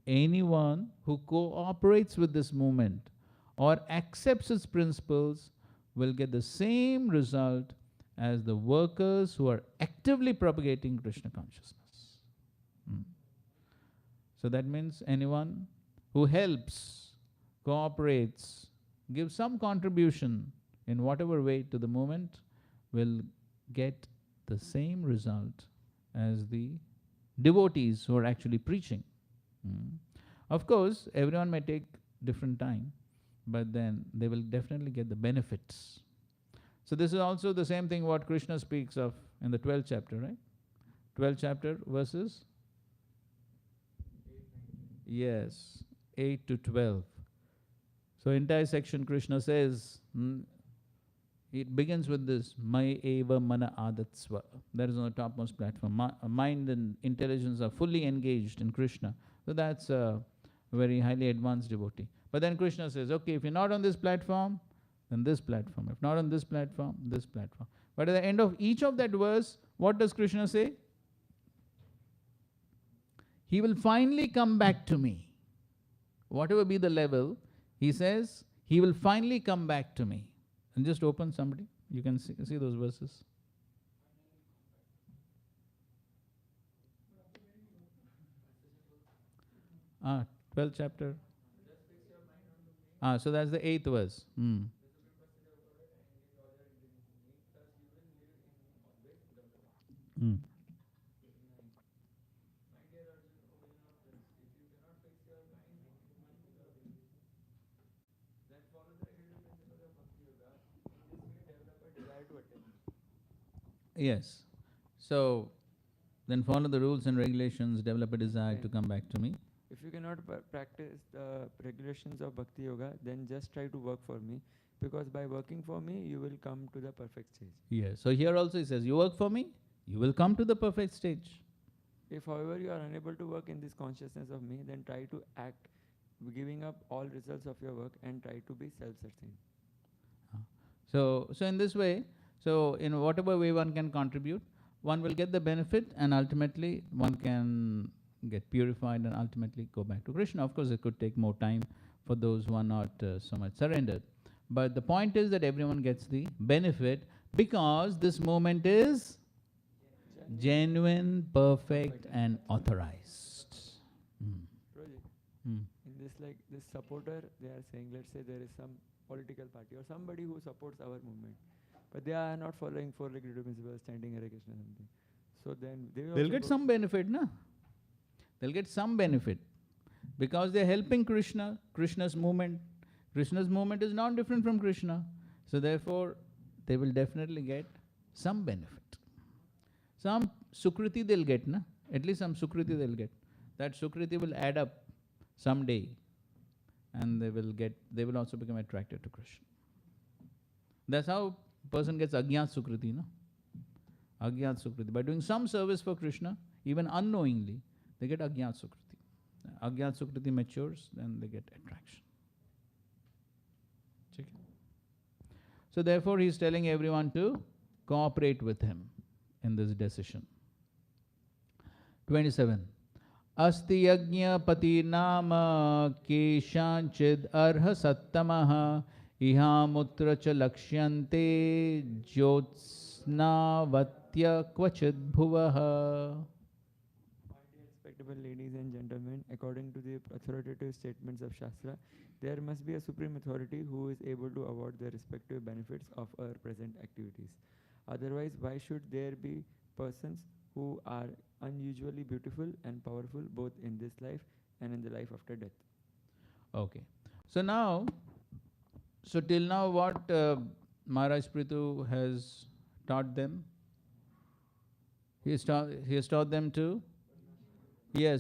anyone who cooperates with this movement or accepts its principles will get the same result as the workers who are actively propagating Krishna consciousness. So that means anyone who helps, cooperates, gives some contribution in whatever way to the movement will get the same result as the devotees who are actually preaching. Of course, everyone may take different time, but then they will definitely get the benefits. So this is also the same thing what Krishna speaks of in the 12th chapter, right? 12th chapter verses? Yes, 8 to 12. So entire section Krishna says, it begins with this, Mai eva mana adatsva. That is on the topmost platform. Mind and intelligence are fully engaged in Krishna. So that's a very highly advanced devotee. But then Krishna says, okay, if you're not on this platform, then this platform. If not on this platform, this platform. But at the end of each of that verse, what does Krishna say? He will finally come back to me. Whatever be the level, he says, he will finally come back to me. And just open somebody. You can see those verses. 12th chapter. So that's the 8th verse. Yes. So then follow the rules and regulations, develop a desire to come back to me. If you cannot practice the regulations of Bhakti Yoga, then just try to work for me, because by working for me, you will come to the perfect stage. Yes. So here also he says, you work for me, you will come to the perfect stage. If, however, you are unable to work in this consciousness of me, then try to act, giving up all results of your work and try to be self-sustained. So in this way, so in whatever way one can contribute, one will get the benefit and ultimately one can get purified and ultimately go back to Krishna. Of course, it could take more time for those who are not so much surrendered. But the point is that everyone gets the benefit because this movement is genuine, perfect, and authorized. In this supporter, they are saying, let's say there is some political party or somebody who supports our movement, but they are not following four regulative principles, chanting Hare Krishna or something. So then they'll get some benefit, na? They'll get some benefit because they're helping Krishna, Krishna's movement. Krishna's movement is not different from Krishna. So therefore, they will definitely get some benefit. Some sukriti they'll get, na? At least some sukriti they'll get. That sukriti will add up someday and they will also become attracted to Krishna. That's how a person gets agyat sukriti, no? Agyat sukriti. By doing some service for Krishna, even unknowingly, they get agyat sukriti. Agyat sukriti matures, then they get attraction. So therefore, he is telling everyone to cooperate with him in this decision. 27. Asti yajna pati nama keshanchid arha sattamaha ihamutra cha lakshante jyotsnavatya kvachid bhuvaha. Respectable ladies and gentlemen, according to the authoritative statements of Shastra, there must be a supreme authority who is able to award the respective benefits of our present activities. Otherwise, why should there be persons who are unusually beautiful and powerful both in this life and in the life after death? Okay. So till now what Maharaj Prithu has taught them? He has taught them to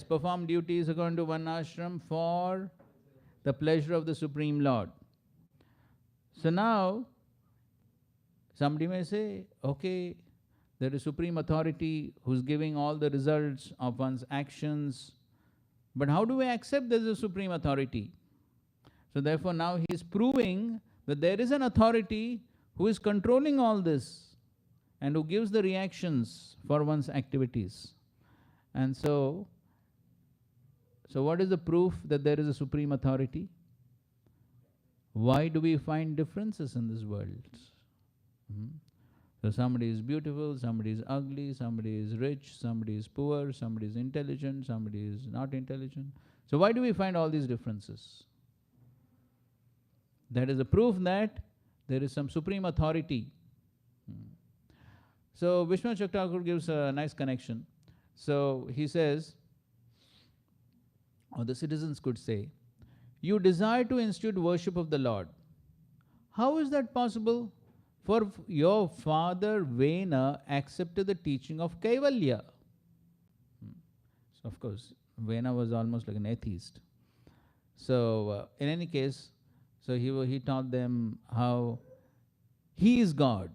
perform duties according to Varnashram for the pleasure of the Supreme Lord. So now, somebody may say, okay, there is Supreme Authority who's giving all the results of one's actions, but how do we accept there is a Supreme Authority? So therefore now he is proving that there is an authority who is controlling all this and who gives the reactions for one's activities. And so what is the proof that there is a supreme authority? Why do we find differences in this world? So somebody is beautiful, somebody is ugly, somebody is rich, somebody is poor, somebody is intelligent, somebody is not intelligent. So why do we find all these differences? That is a proof that there is some supreme authority. So Vishnu Thakur gives a nice connection. So he says, or the citizens could say, you desire to institute worship of the Lord. How is that possible? For your father Vena accepted the teaching of Kaivalya. So of course, Vena was almost like an atheist. So in any case, so he taught them how he is God.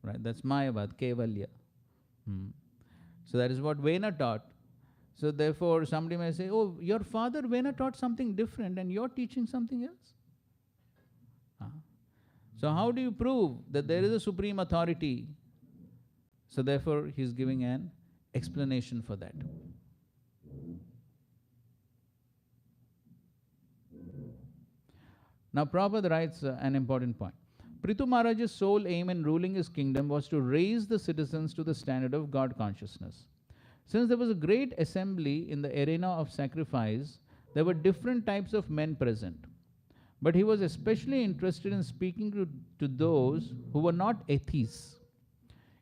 Right? That's Mayavad, Kaivalya. So that is what Vena taught. So therefore, somebody may say, oh, your father Vena taught something different and you're teaching something else? So how do you prove that there is a supreme authority? So therefore, he's giving an explanation for that. Now Prabhupada writes an important point. Prithu Maharaj's sole aim in ruling his kingdom was to raise the citizens to the standard of God consciousness. Since there was a great assembly in the arena of sacrifice, there were different types of men present. But he was especially interested in speaking to those who were not atheists.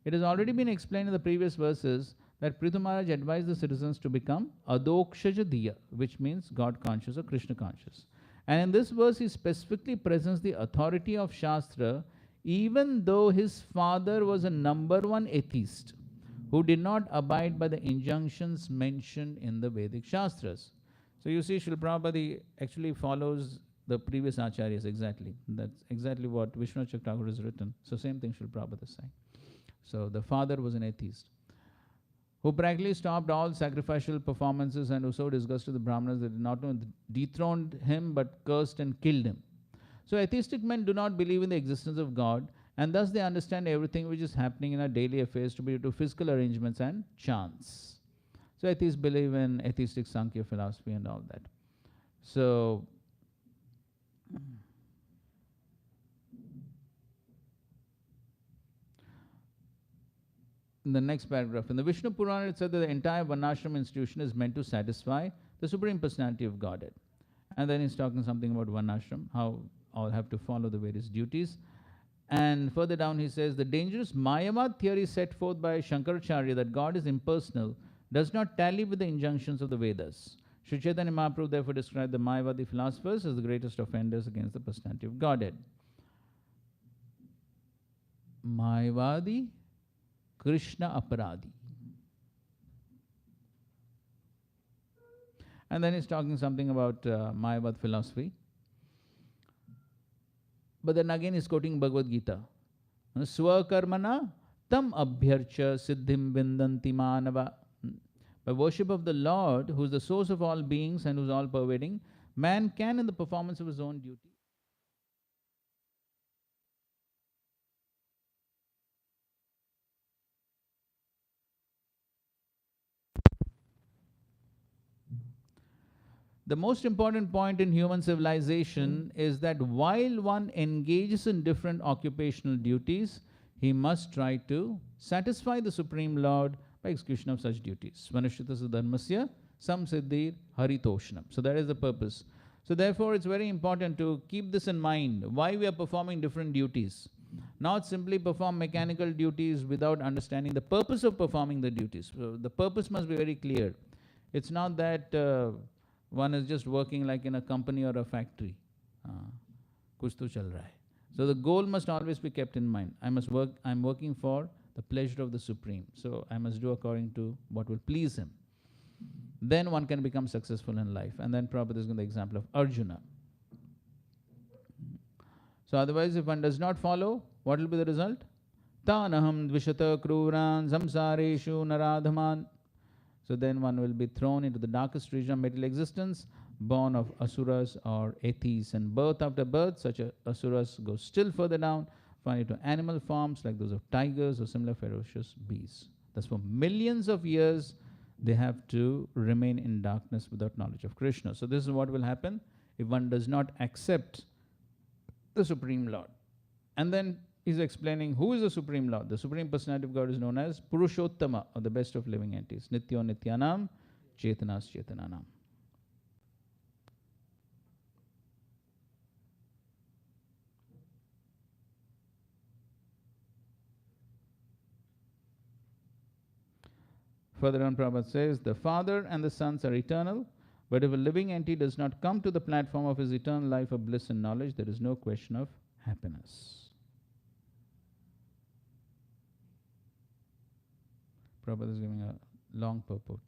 It has already been explained in the previous verses that Prithu Maharaj advised the citizens to become Adokshaja Diya, which means God conscious or Krishna conscious. And in this verse, he specifically presents the authority of Shastra, even though his father was a number one atheist who did not abide by the injunctions mentioned in the Vedic Shastras. So you see, Srila Prabhupada actually follows the previous acharyas exactly. That's exactly what Vishnu Thakur has written. So same thing Srila Prabhupada is saying. So the father was an atheist who practically stopped all sacrificial performances and who so disgusted the Brahmanas that they not only dethroned him but cursed and killed him. So atheistic men do not believe in the existence of God, and thus they understand everything which is happening in our daily affairs to be due to physical arrangements and chance. So atheists believe in atheistic Sankhya philosophy and all that. So in the next paragraph, in the Vishnu Purana, it said that the entire Varnashram institution is meant to satisfy the Supreme Personality of Godhead. And then he's talking something about Varnashram, how all have to follow the various duties. And further down he says, the dangerous Mayavad theory set forth by Shankaracharya that God is impersonal does not tally with the injunctions of the Vedas. Sri Chaitanya Mahaprabhu therefore described the Mayavadi philosophers as the greatest offenders against the personality of Godhead. Mayavadi, Krishna Aparadi. And then he's talking something about Mayavad philosophy. But then again he's quoting Bhagavad Gita. Swakarmana tam abhyarcha siddhim vindanti manava. By worship of the Lord, who is the source of all beings and who is all pervading, man can, in the performance of his own duty, the most important point in human civilization is that while one engages in different occupational duties, he must try to satisfy the Supreme Lord by execution of such duties. Svanashritasya dharmasya samsiddhir haritoshnam. So that is the purpose. So therefore it's very important to keep this in mind, why we are performing different duties. Not simply perform mechanical duties without understanding the purpose of performing the duties. So the purpose must be very clear. It's not that one is just working like in a company or a factory. Kuch to chal raha hai. So the goal must always be kept in mind. I'm working for the pleasure of the Supreme. So I must do according to what will please him. Then one can become successful in life. And then Prabhupada is giving the example of Arjuna. So otherwise, if one does not follow, what will be the result? Tanaham dvishata kruran samsareshu naradhaman. So then one will be thrown into the darkest region of material existence, born of asuras or atheists, and birth after birth, such asuras go still further down, finally to animal forms like those of tigers or similar ferocious beasts. Thus for millions of years, they have to remain in darkness without knowledge of Krishna. So this is what will happen if one does not accept the Supreme Lord. And then he's explaining who is the Supreme Lord. The Supreme Personality of God is known as Purushottama, or the best of living entities. Nityo Nityanam, Chetanas Chetananam. Further on, Prabhupada says, the Father and the Sons are eternal, but if a living entity does not come to the platform of his eternal life of bliss and knowledge, there is no question of happiness. Prabhupada is giving a long purport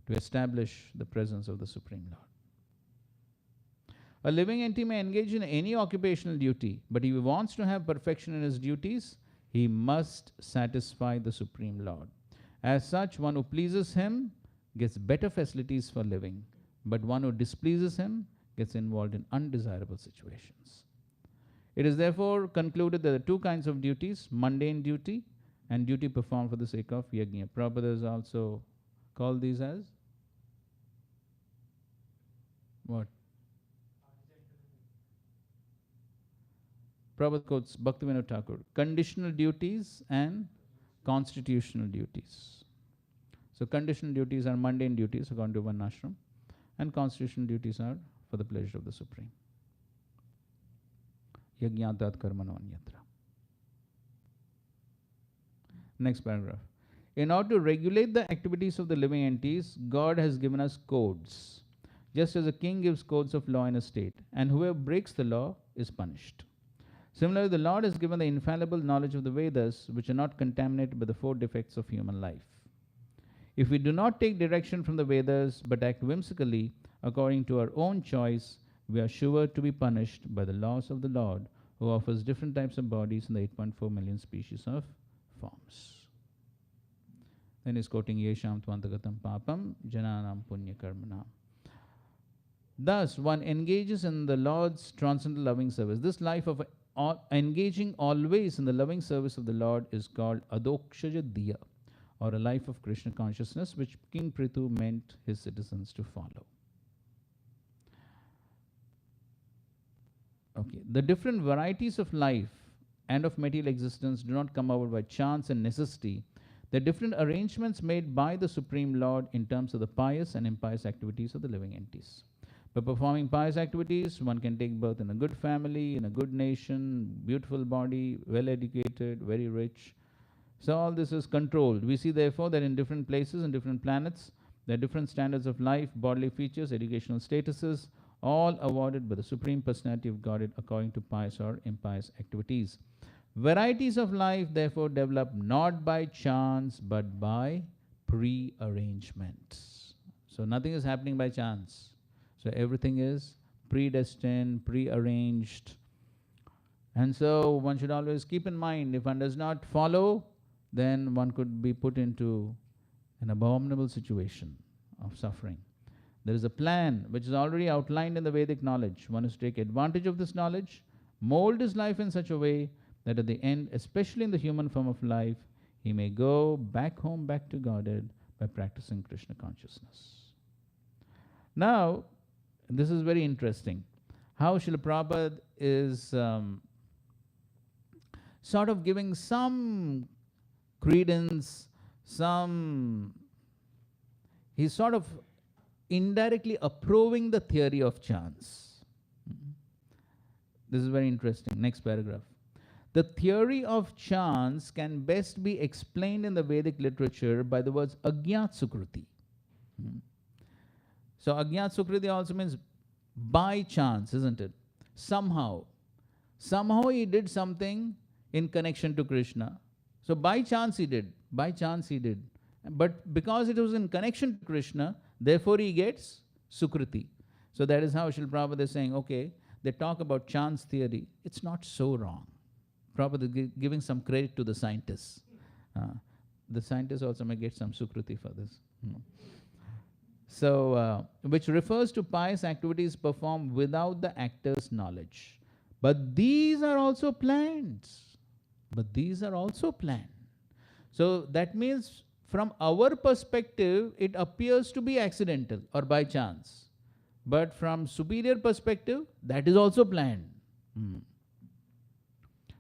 to establish the presence of the Supreme Lord. A living entity may engage in any occupational duty, but if he wants to have perfection in his duties, he must satisfy the Supreme Lord. As such, one who pleases him gets better facilities for living, but one who displeases him gets involved in undesirable situations. It is therefore concluded that there are two kinds of duties, mundane duty and duty performed for the sake of yajna. Prabhupada has also called these as what? Prabhupada quotes Bhaktivinoda Thakur, conditional duties and constitutional duties. So conditional duties are mundane duties according to Varnashram, and constitutional duties are for the pleasure of the Supreme. Yajnatat karmano anyatra. Next paragraph. In order to regulate the activities of the living entities, God has given us codes, just as a king gives codes of law in a state, and whoever breaks the law is punished. Similarly, the Lord has given the infallible knowledge of the Vedas, which are not contaminated by the four defects of human life. If we do not take direction from the Vedas, but act whimsically according to our own choice, we are sure to be punished by the laws of the Lord, who offers different types of bodies in the 8.4 million species of forms. Then he's quoting Yesham Tvantagatam Papam Jananam Punya Karmanam. Thus, one engages in the Lord's transcendental loving service. This life of engaging always in the loving service of the Lord is called Adokshaja Diya, or a life of Krishna consciousness, which King Prithu meant his citizens to follow. Okay, the different varieties of life and of material existence do not come about by chance and necessity. The different arrangements made by the Supreme Lord in terms of the pious and impious activities of the living entities. By performing pious activities, one can take birth in a good family, in a good nation, beautiful body, well educated, very rich. So all this is controlled. We see therefore that in different places and different planets, there are different standards of life, bodily features, educational statuses, all awarded by the Supreme Personality of Godhead according to pious or impious activities. Varieties of life therefore develop not by chance but by pre-arrangement. So nothing is happening by chance. So everything is predestined, pre-arranged. And so one should always keep in mind, if one does not follow, then one could be put into an abominable situation of suffering. There is a plan which is already outlined in the Vedic knowledge. One is to take advantage of this knowledge, mold his life in such a way that at the end, especially in the human form of life, he may go back home, back to Godhead by practicing Krishna consciousness. Now, this is very interesting. How Srila Prabhupada is sort of giving some credence, he's sort of indirectly approving the theory of chance. This is very interesting. Next paragraph. The theory of chance can best be explained in the Vedic literature by the words Agyat Sukruti. So Agyat Sukriti also means by chance, isn't it? Somehow he did something in connection to Krishna. So by chance he did. But because it was in connection to Krishna, therefore he gets Sukriti. So that is how Srila Prabhupada is saying, okay, they talk about chance theory. It's not so wrong. Prabhupada is giving some credit to the scientists. The scientists also may get some Sukriti for this. So, which refers to pious activities performed without the actor's knowledge. But these are also planned. So that means from our perspective, it appears to be accidental or by chance. But from superior perspective, that is also planned.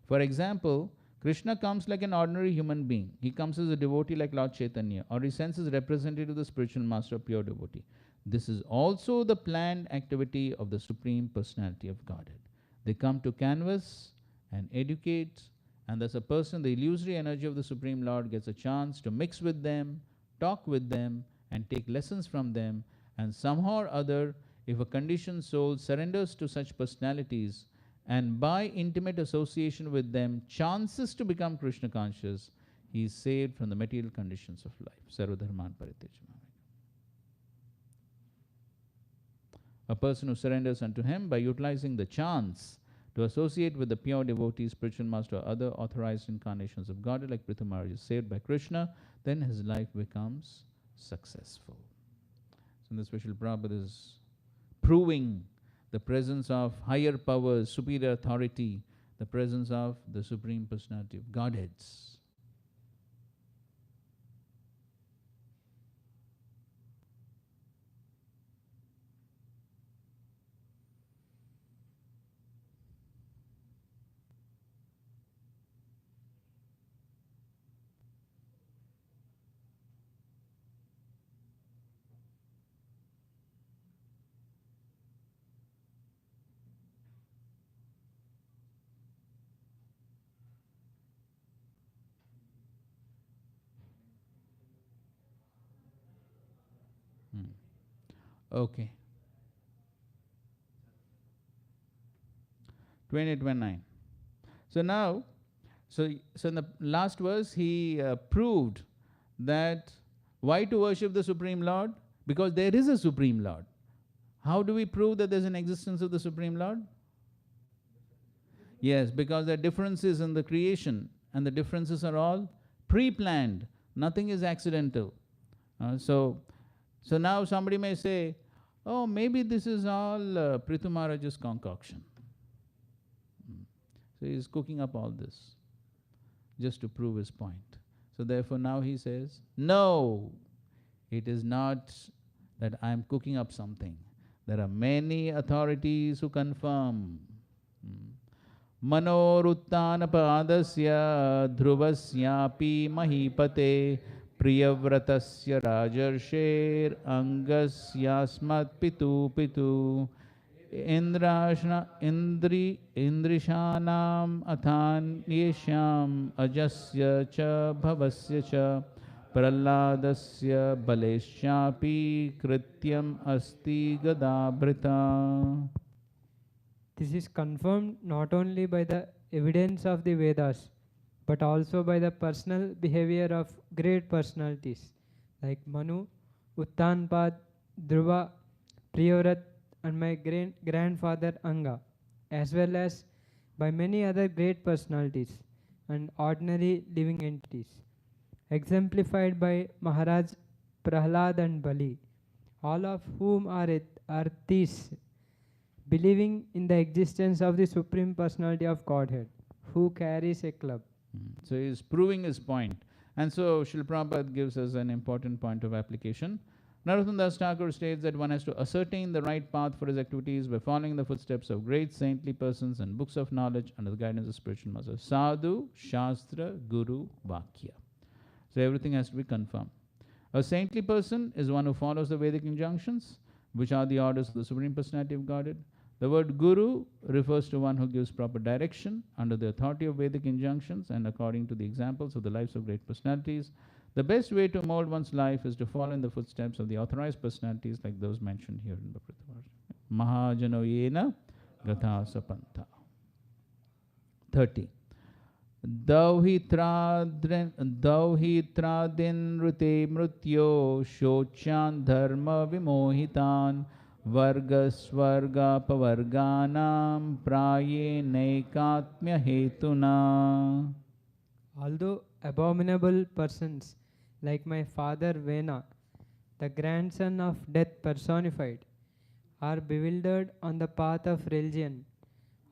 For example, Krishna comes like an ordinary human being. He comes as a devotee like Lord Chaitanya, or he sends his representative to the spiritual master, pure devotee. This is also the planned activity of the Supreme Personality of Godhead. They come to canvas and educate, and thus a person, the illusory energy of the Supreme Lord, gets a chance to mix with them, talk with them, and take lessons from them. And somehow or other, if a conditioned soul surrenders to such personalities, and by intimate association with them chances to become Krishna conscious, he is saved from the material conditions of life. Sarvadharman Paritejam. A person who surrenders unto him by utilizing the chance to associate with the pure devotee, spiritual master, or other authorized incarnations of God, like Prithu Maharaj is saved by Krishna, then his life becomes successful. So in this special Prabhupada is proving the presence of higher powers, superior authority, the presence of the Supreme Personality of Godheads. Okay. 28-29. So now, so in the last verse, he proved that why to worship the Supreme Lord? Because there is a Supreme Lord. How do we prove that there's an existence of the Supreme Lord? Yes, because there are differences in the creation, and the differences are all pre-planned. Nothing is accidental. So now somebody may say, oh, maybe this is all Prithu Maharaj's concoction. So he is cooking up all this just to prove his point. So therefore now he says, no, it is not that I am cooking up something. There are many authorities who confirm. Manoruttana padasya dhruvasyapi mahipate priyavratasya rajarsher angasyasmat pitu pitu indrishanam athan yesham ajasya cha bhavasya cha praladasya balesyapi krityam asti gadabhrita. This is confirmed not only by the evidence of the Vedas, but also by the personal behavior of great personalities like Manu, Uttanpad, Dhruva, Priyavrat, and my grandfather Anga, as well as by many other great personalities and ordinary living entities, exemplified by Maharaj Prahlad and Bali, all of whom are theists, believing in the existence of the Supreme Personality of Godhead, who carries a club. So he is proving his point. And so Srila Prabhupada gives us an important point of application. Narottam Das Thakur states that one has to ascertain the right path for his activities by following the footsteps of great saintly persons and books of knowledge under the guidance of spiritual masters. Sadhu, Shastra, Guru, Vakya. So everything has to be confirmed. A saintly person is one who follows the Vedic injunctions, which are the orders of the Supreme Personality of Godhead. The word Guru refers to one who gives proper direction under the authority of Vedic injunctions and according to the examples of the lives of great personalities. The best way to mold one's life is to follow in the footsteps of the authorized personalities like those mentioned here in the Prithviraj. Mahajano yena gatha sapantha. 30. Dauhitradin rute mrutyo shochan dharma vimohitan varga swarga pavarganam praye naikatmya hetuna. Although abominable persons like my father Vena, the grandson of death personified, are bewildered on the path of religion,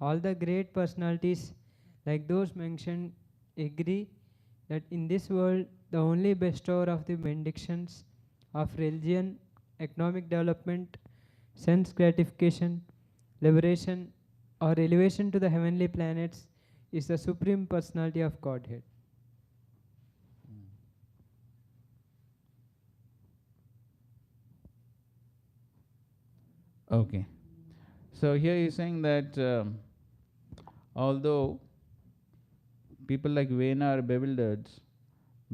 all the great personalities like those mentioned agree that in this world the only bestower of the benedictions of religion, economic development, sense gratification, liberation, or elevation to the heavenly planets, is the Supreme Personality of Godhead. Okay. So here he's saying that although people like Vena are bewildered,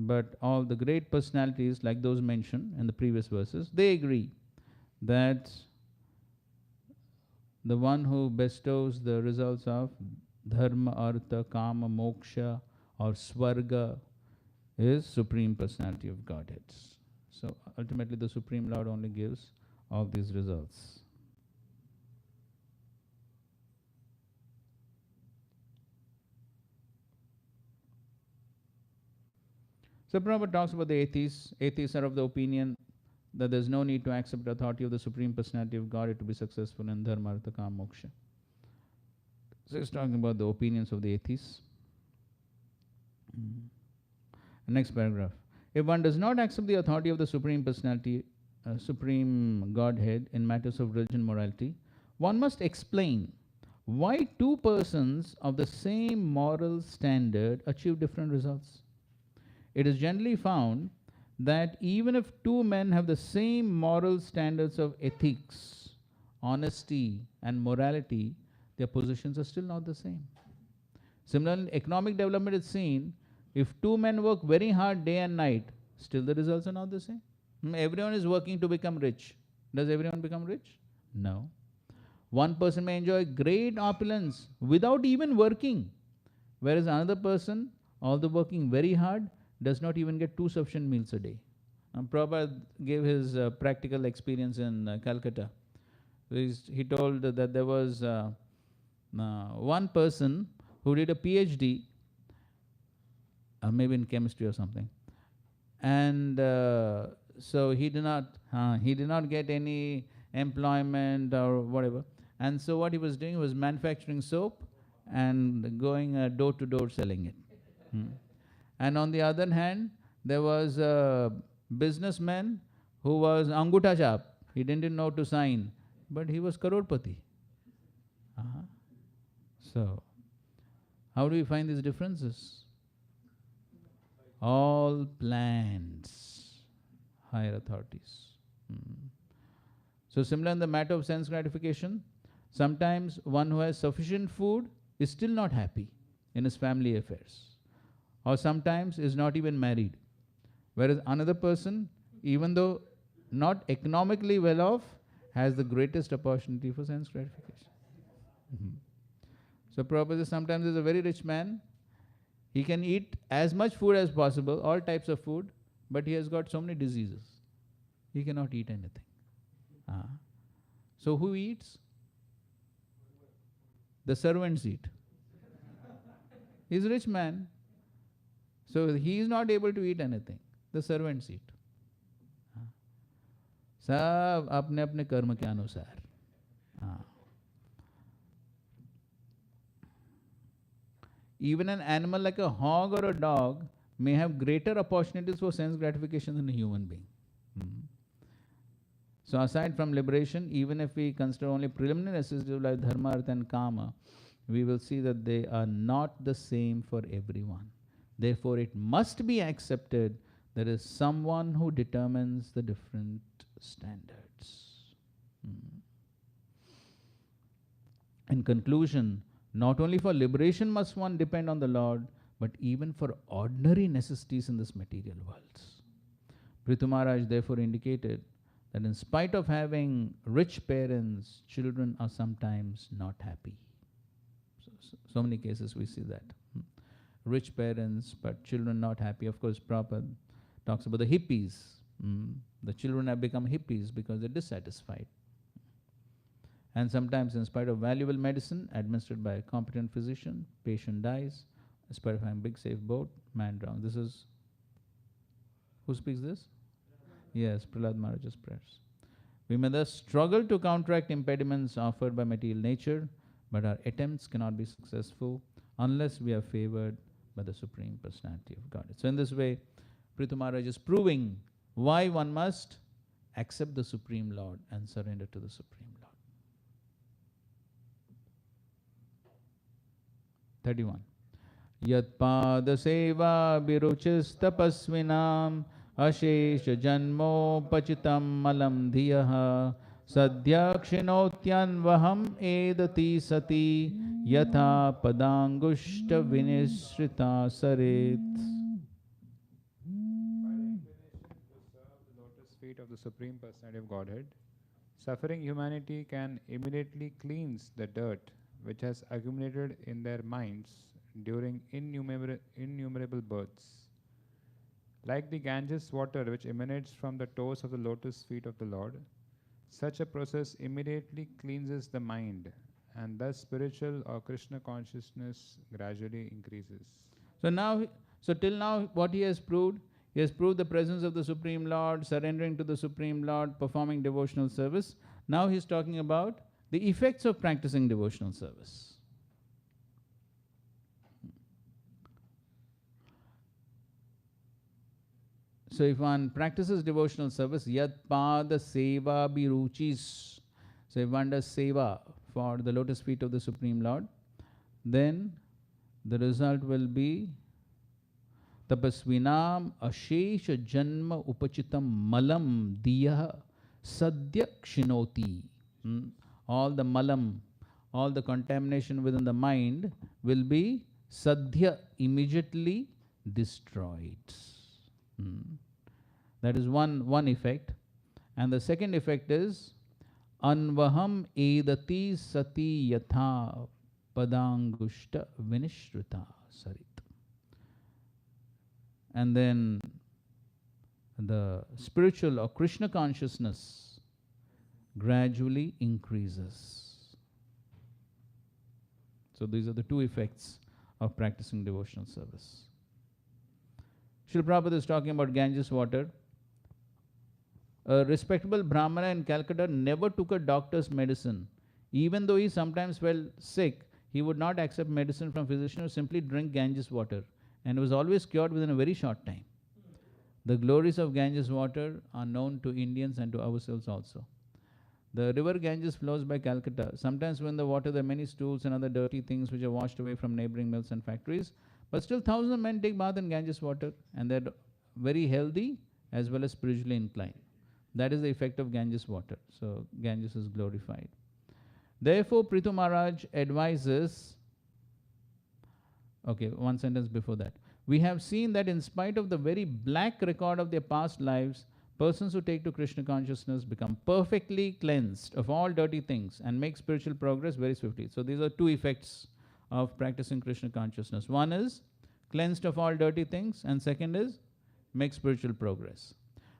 but all the great personalities like those mentioned in the previous verses, they agree that the one who bestows the results of dharma, artha, kama, moksha or svarga is Supreme Personality of Godhead. So ultimately the Supreme Lord only gives all these results. So Prabhupada talks about the atheists. Atheists are of the opinion that there's no need to accept the authority of the Supreme Personality of Godhead to be successful in dharma, artha, kama, moksha. So he's talking about the opinions of the atheists. Next paragraph. If one does not accept the authority of the Supreme Personality, Supreme Godhead in matters of religion morality, one must explain why two persons of the same moral standard achieve different results. It is generally found that even if two men have the same moral standards of ethics, honesty, and morality, their positions are still not the same. Similarly, economic development is seen. If two men work very hard day and night, still the results are not the same. Everyone is working to become rich. Does everyone become rich? No. One person may enjoy great opulence without even working, whereas another person, although working very hard, does not even get 2 sufficient meals a day. Prabhupada gave his practical experience in Calcutta. He told that there was one person who did a PhD, maybe in chemistry or something, and so he did not get any employment or whatever. And so what he was doing was manufacturing soap and going door to door selling it. And on the other hand, there was a businessman who was Anguta Chap. He didn't know to sign, but he was Karorpati. So, how do we find these differences? All plans, higher authorities. So similar in the matter of sense gratification, sometimes one who has sufficient food is still not happy in his family affairs, or sometimes is not even married, whereas another person, even though not economically well off, has the greatest opportunity for sense gratification. So Prabhupada says sometimes there's a very rich man, he can eat as much food as possible, all types of food, but he has got so many diseases. He cannot eat anything. So who eats? The servants eat. He's a rich man, so he is not able to eat anything. The servants eat. सब अपने अपने कर्म के अनुसार. Even an animal like a hog or a dog may have greater opportunities for sense gratification than a human being. So aside from liberation, even if we consider only preliminary necessities like dharma, artha and kama, we will see that they are not the same for everyone. Therefore, it must be accepted there is someone who determines the different standards. In conclusion, not only for liberation must one depend on the Lord, but even for ordinary necessities in this material world. Prithu Maharaj therefore indicated that in spite of having rich parents, children are sometimes not happy. So many cases we see that. Rich parents, but children not happy. Of course, Prabhupada talks about the hippies. The children have become hippies because they're dissatisfied. And sometimes, in spite of valuable medicine administered by a competent physician, patient dies. In spite of having big safe boat, man drowns. This is, who speaks this? Yes, Prahlad Maharaj's prayers. We may thus struggle to counteract impediments offered by material nature, but our attempts cannot be successful unless we are favored by the Supreme Personality of God. So in this way, Prithu Maharaj is proving why one must accept the Supreme Lord and surrender to the Supreme Lord. 31. Yatpada seva biruchis tapasvinam ashesha janmo pachitam malam dhiyaha sadhyakshinotyanvaham edati sati yatha padangushta vinishrita sarit. Lotus feet of the Supreme Personality of Godhead, suffering humanity can immediately cleanse the dirt which has accumulated in their minds during innumerable births. Like the Ganges water which emanates from the toes of the lotus feet of the Lord, such a process immediately cleanses the mind, and thus spiritual or Krishna consciousness gradually increases. So till now, what he has proved? He has proved the presence of the Supreme Lord, surrendering to the Supreme Lord, performing devotional service. Now he is talking about the effects of practicing devotional service. So if one practices devotional service, yat pada seva biruchis. So if one does seva for the lotus feet of the Supreme Lord, then the result will be tapasvinam ashesha janma upachitam malam diya sadhya kshinoti. All the malam, all the contamination within the mind will be sadhya, immediately destroyed. That is one effect. And the second effect is anvaham edati sati yatha padangushta vinishrita sarit. And then the spiritual or Krishna consciousness gradually increases. So these are the two effects of practicing devotional service. Srila Prabhupada is talking about Ganges water. A respectable Brahmana in Calcutta never took a doctor's medicine. Even though he sometimes felt sick, he would not accept medicine from physician or simply drink Ganges water, and was always cured within a very short time. The glories of Ganges water are known to Indians and to ourselves also. The river Ganges flows by Calcutta. Sometimes when the water, there are many stools and other dirty things which are washed away from neighboring mills and factories. But still thousands of men take bath in Ganges water, and they're very healthy as well as spiritually inclined. That is the effect of Ganges water. So Ganges is glorified. Therefore, Prithu Maharaj advises, okay, one sentence before that. We have seen that in spite of the very black record of their past lives, persons who take to Krishna consciousness become perfectly cleansed of all dirty things and make spiritual progress very swiftly. So these are two effects of practicing Krishna consciousness. One is cleansed of all dirty things, and second is make spiritual progress.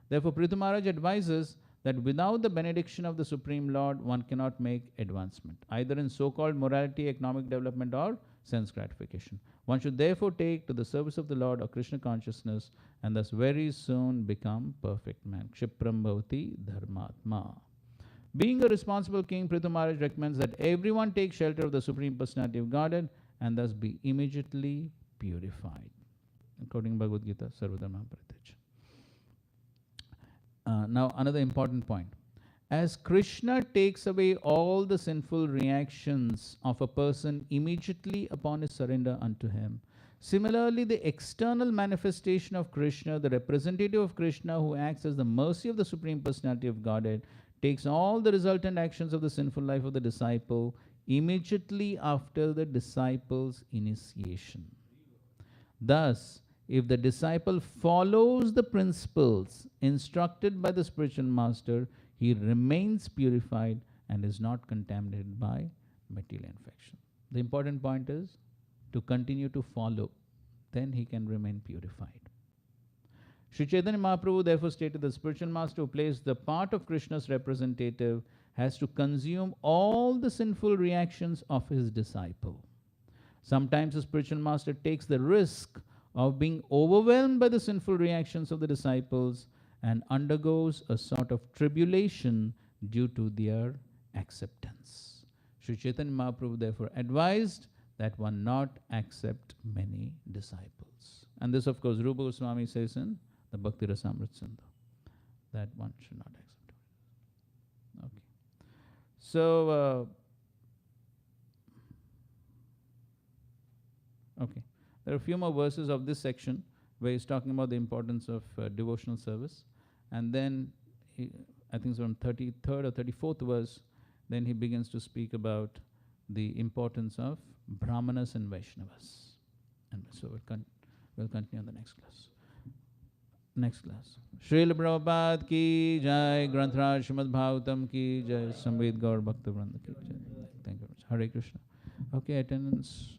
Therefore, Prithu Maharaj advises that without the benediction of the Supreme Lord, one cannot make advancement, either in so-called morality, economic development, or sense gratification. One should therefore take to the service of the Lord or Krishna consciousness, and thus very soon become perfect man. Kshipram bhavati dharmatma. Being a responsible king, Prithu Maharaj recommends that everyone take shelter of the Supreme Personality of Godhead and thus be immediately purified. According to Bhagavad Gita, Sarvadharma Parityaj. Now another important point. As Krishna takes away all the sinful reactions of a person immediately upon his surrender unto him, similarly the external manifestation of Krishna, the representative of Krishna who acts as the mercy of the Supreme Personality of Godhead, takes all the resultant actions of the sinful life of the disciple immediately after the disciple's initiation. Thus, if the disciple follows the principles instructed by the spiritual master, he remains purified and is not contaminated by material infection. The important point is to continue to follow, then he can remain purified. Sri Chaitanya Mahaprabhu therefore stated the spiritual master who plays the part of Krishna's representative has to consume all the sinful reactions of his disciple. Sometimes the spiritual master takes the risk of being overwhelmed by the sinful reactions of the disciples and undergoes a sort of tribulation due to their acceptance. Sri Chaitanya Mahaprabhu therefore advised that one not accept many disciples. And this, of course, Rupa Goswami says in the Bhakti Rasamrit Sindhu. That one should not accept. Okay. So, okay. There are a few more verses of this section where he's talking about the importance of devotional service. And then, I think it's from 33rd or 34th verse, then he begins to speak about the importance of Brahmanas and Vaishnavas. And so we'll continue on the next class. Next class. Srila Prabhupada ki jai, Granthraj Srimad Bhagavatam ki jai, Samved Gaur Bhakta Vranda ki jai. Thank you very much. Hare Krishna. Okay, attendance.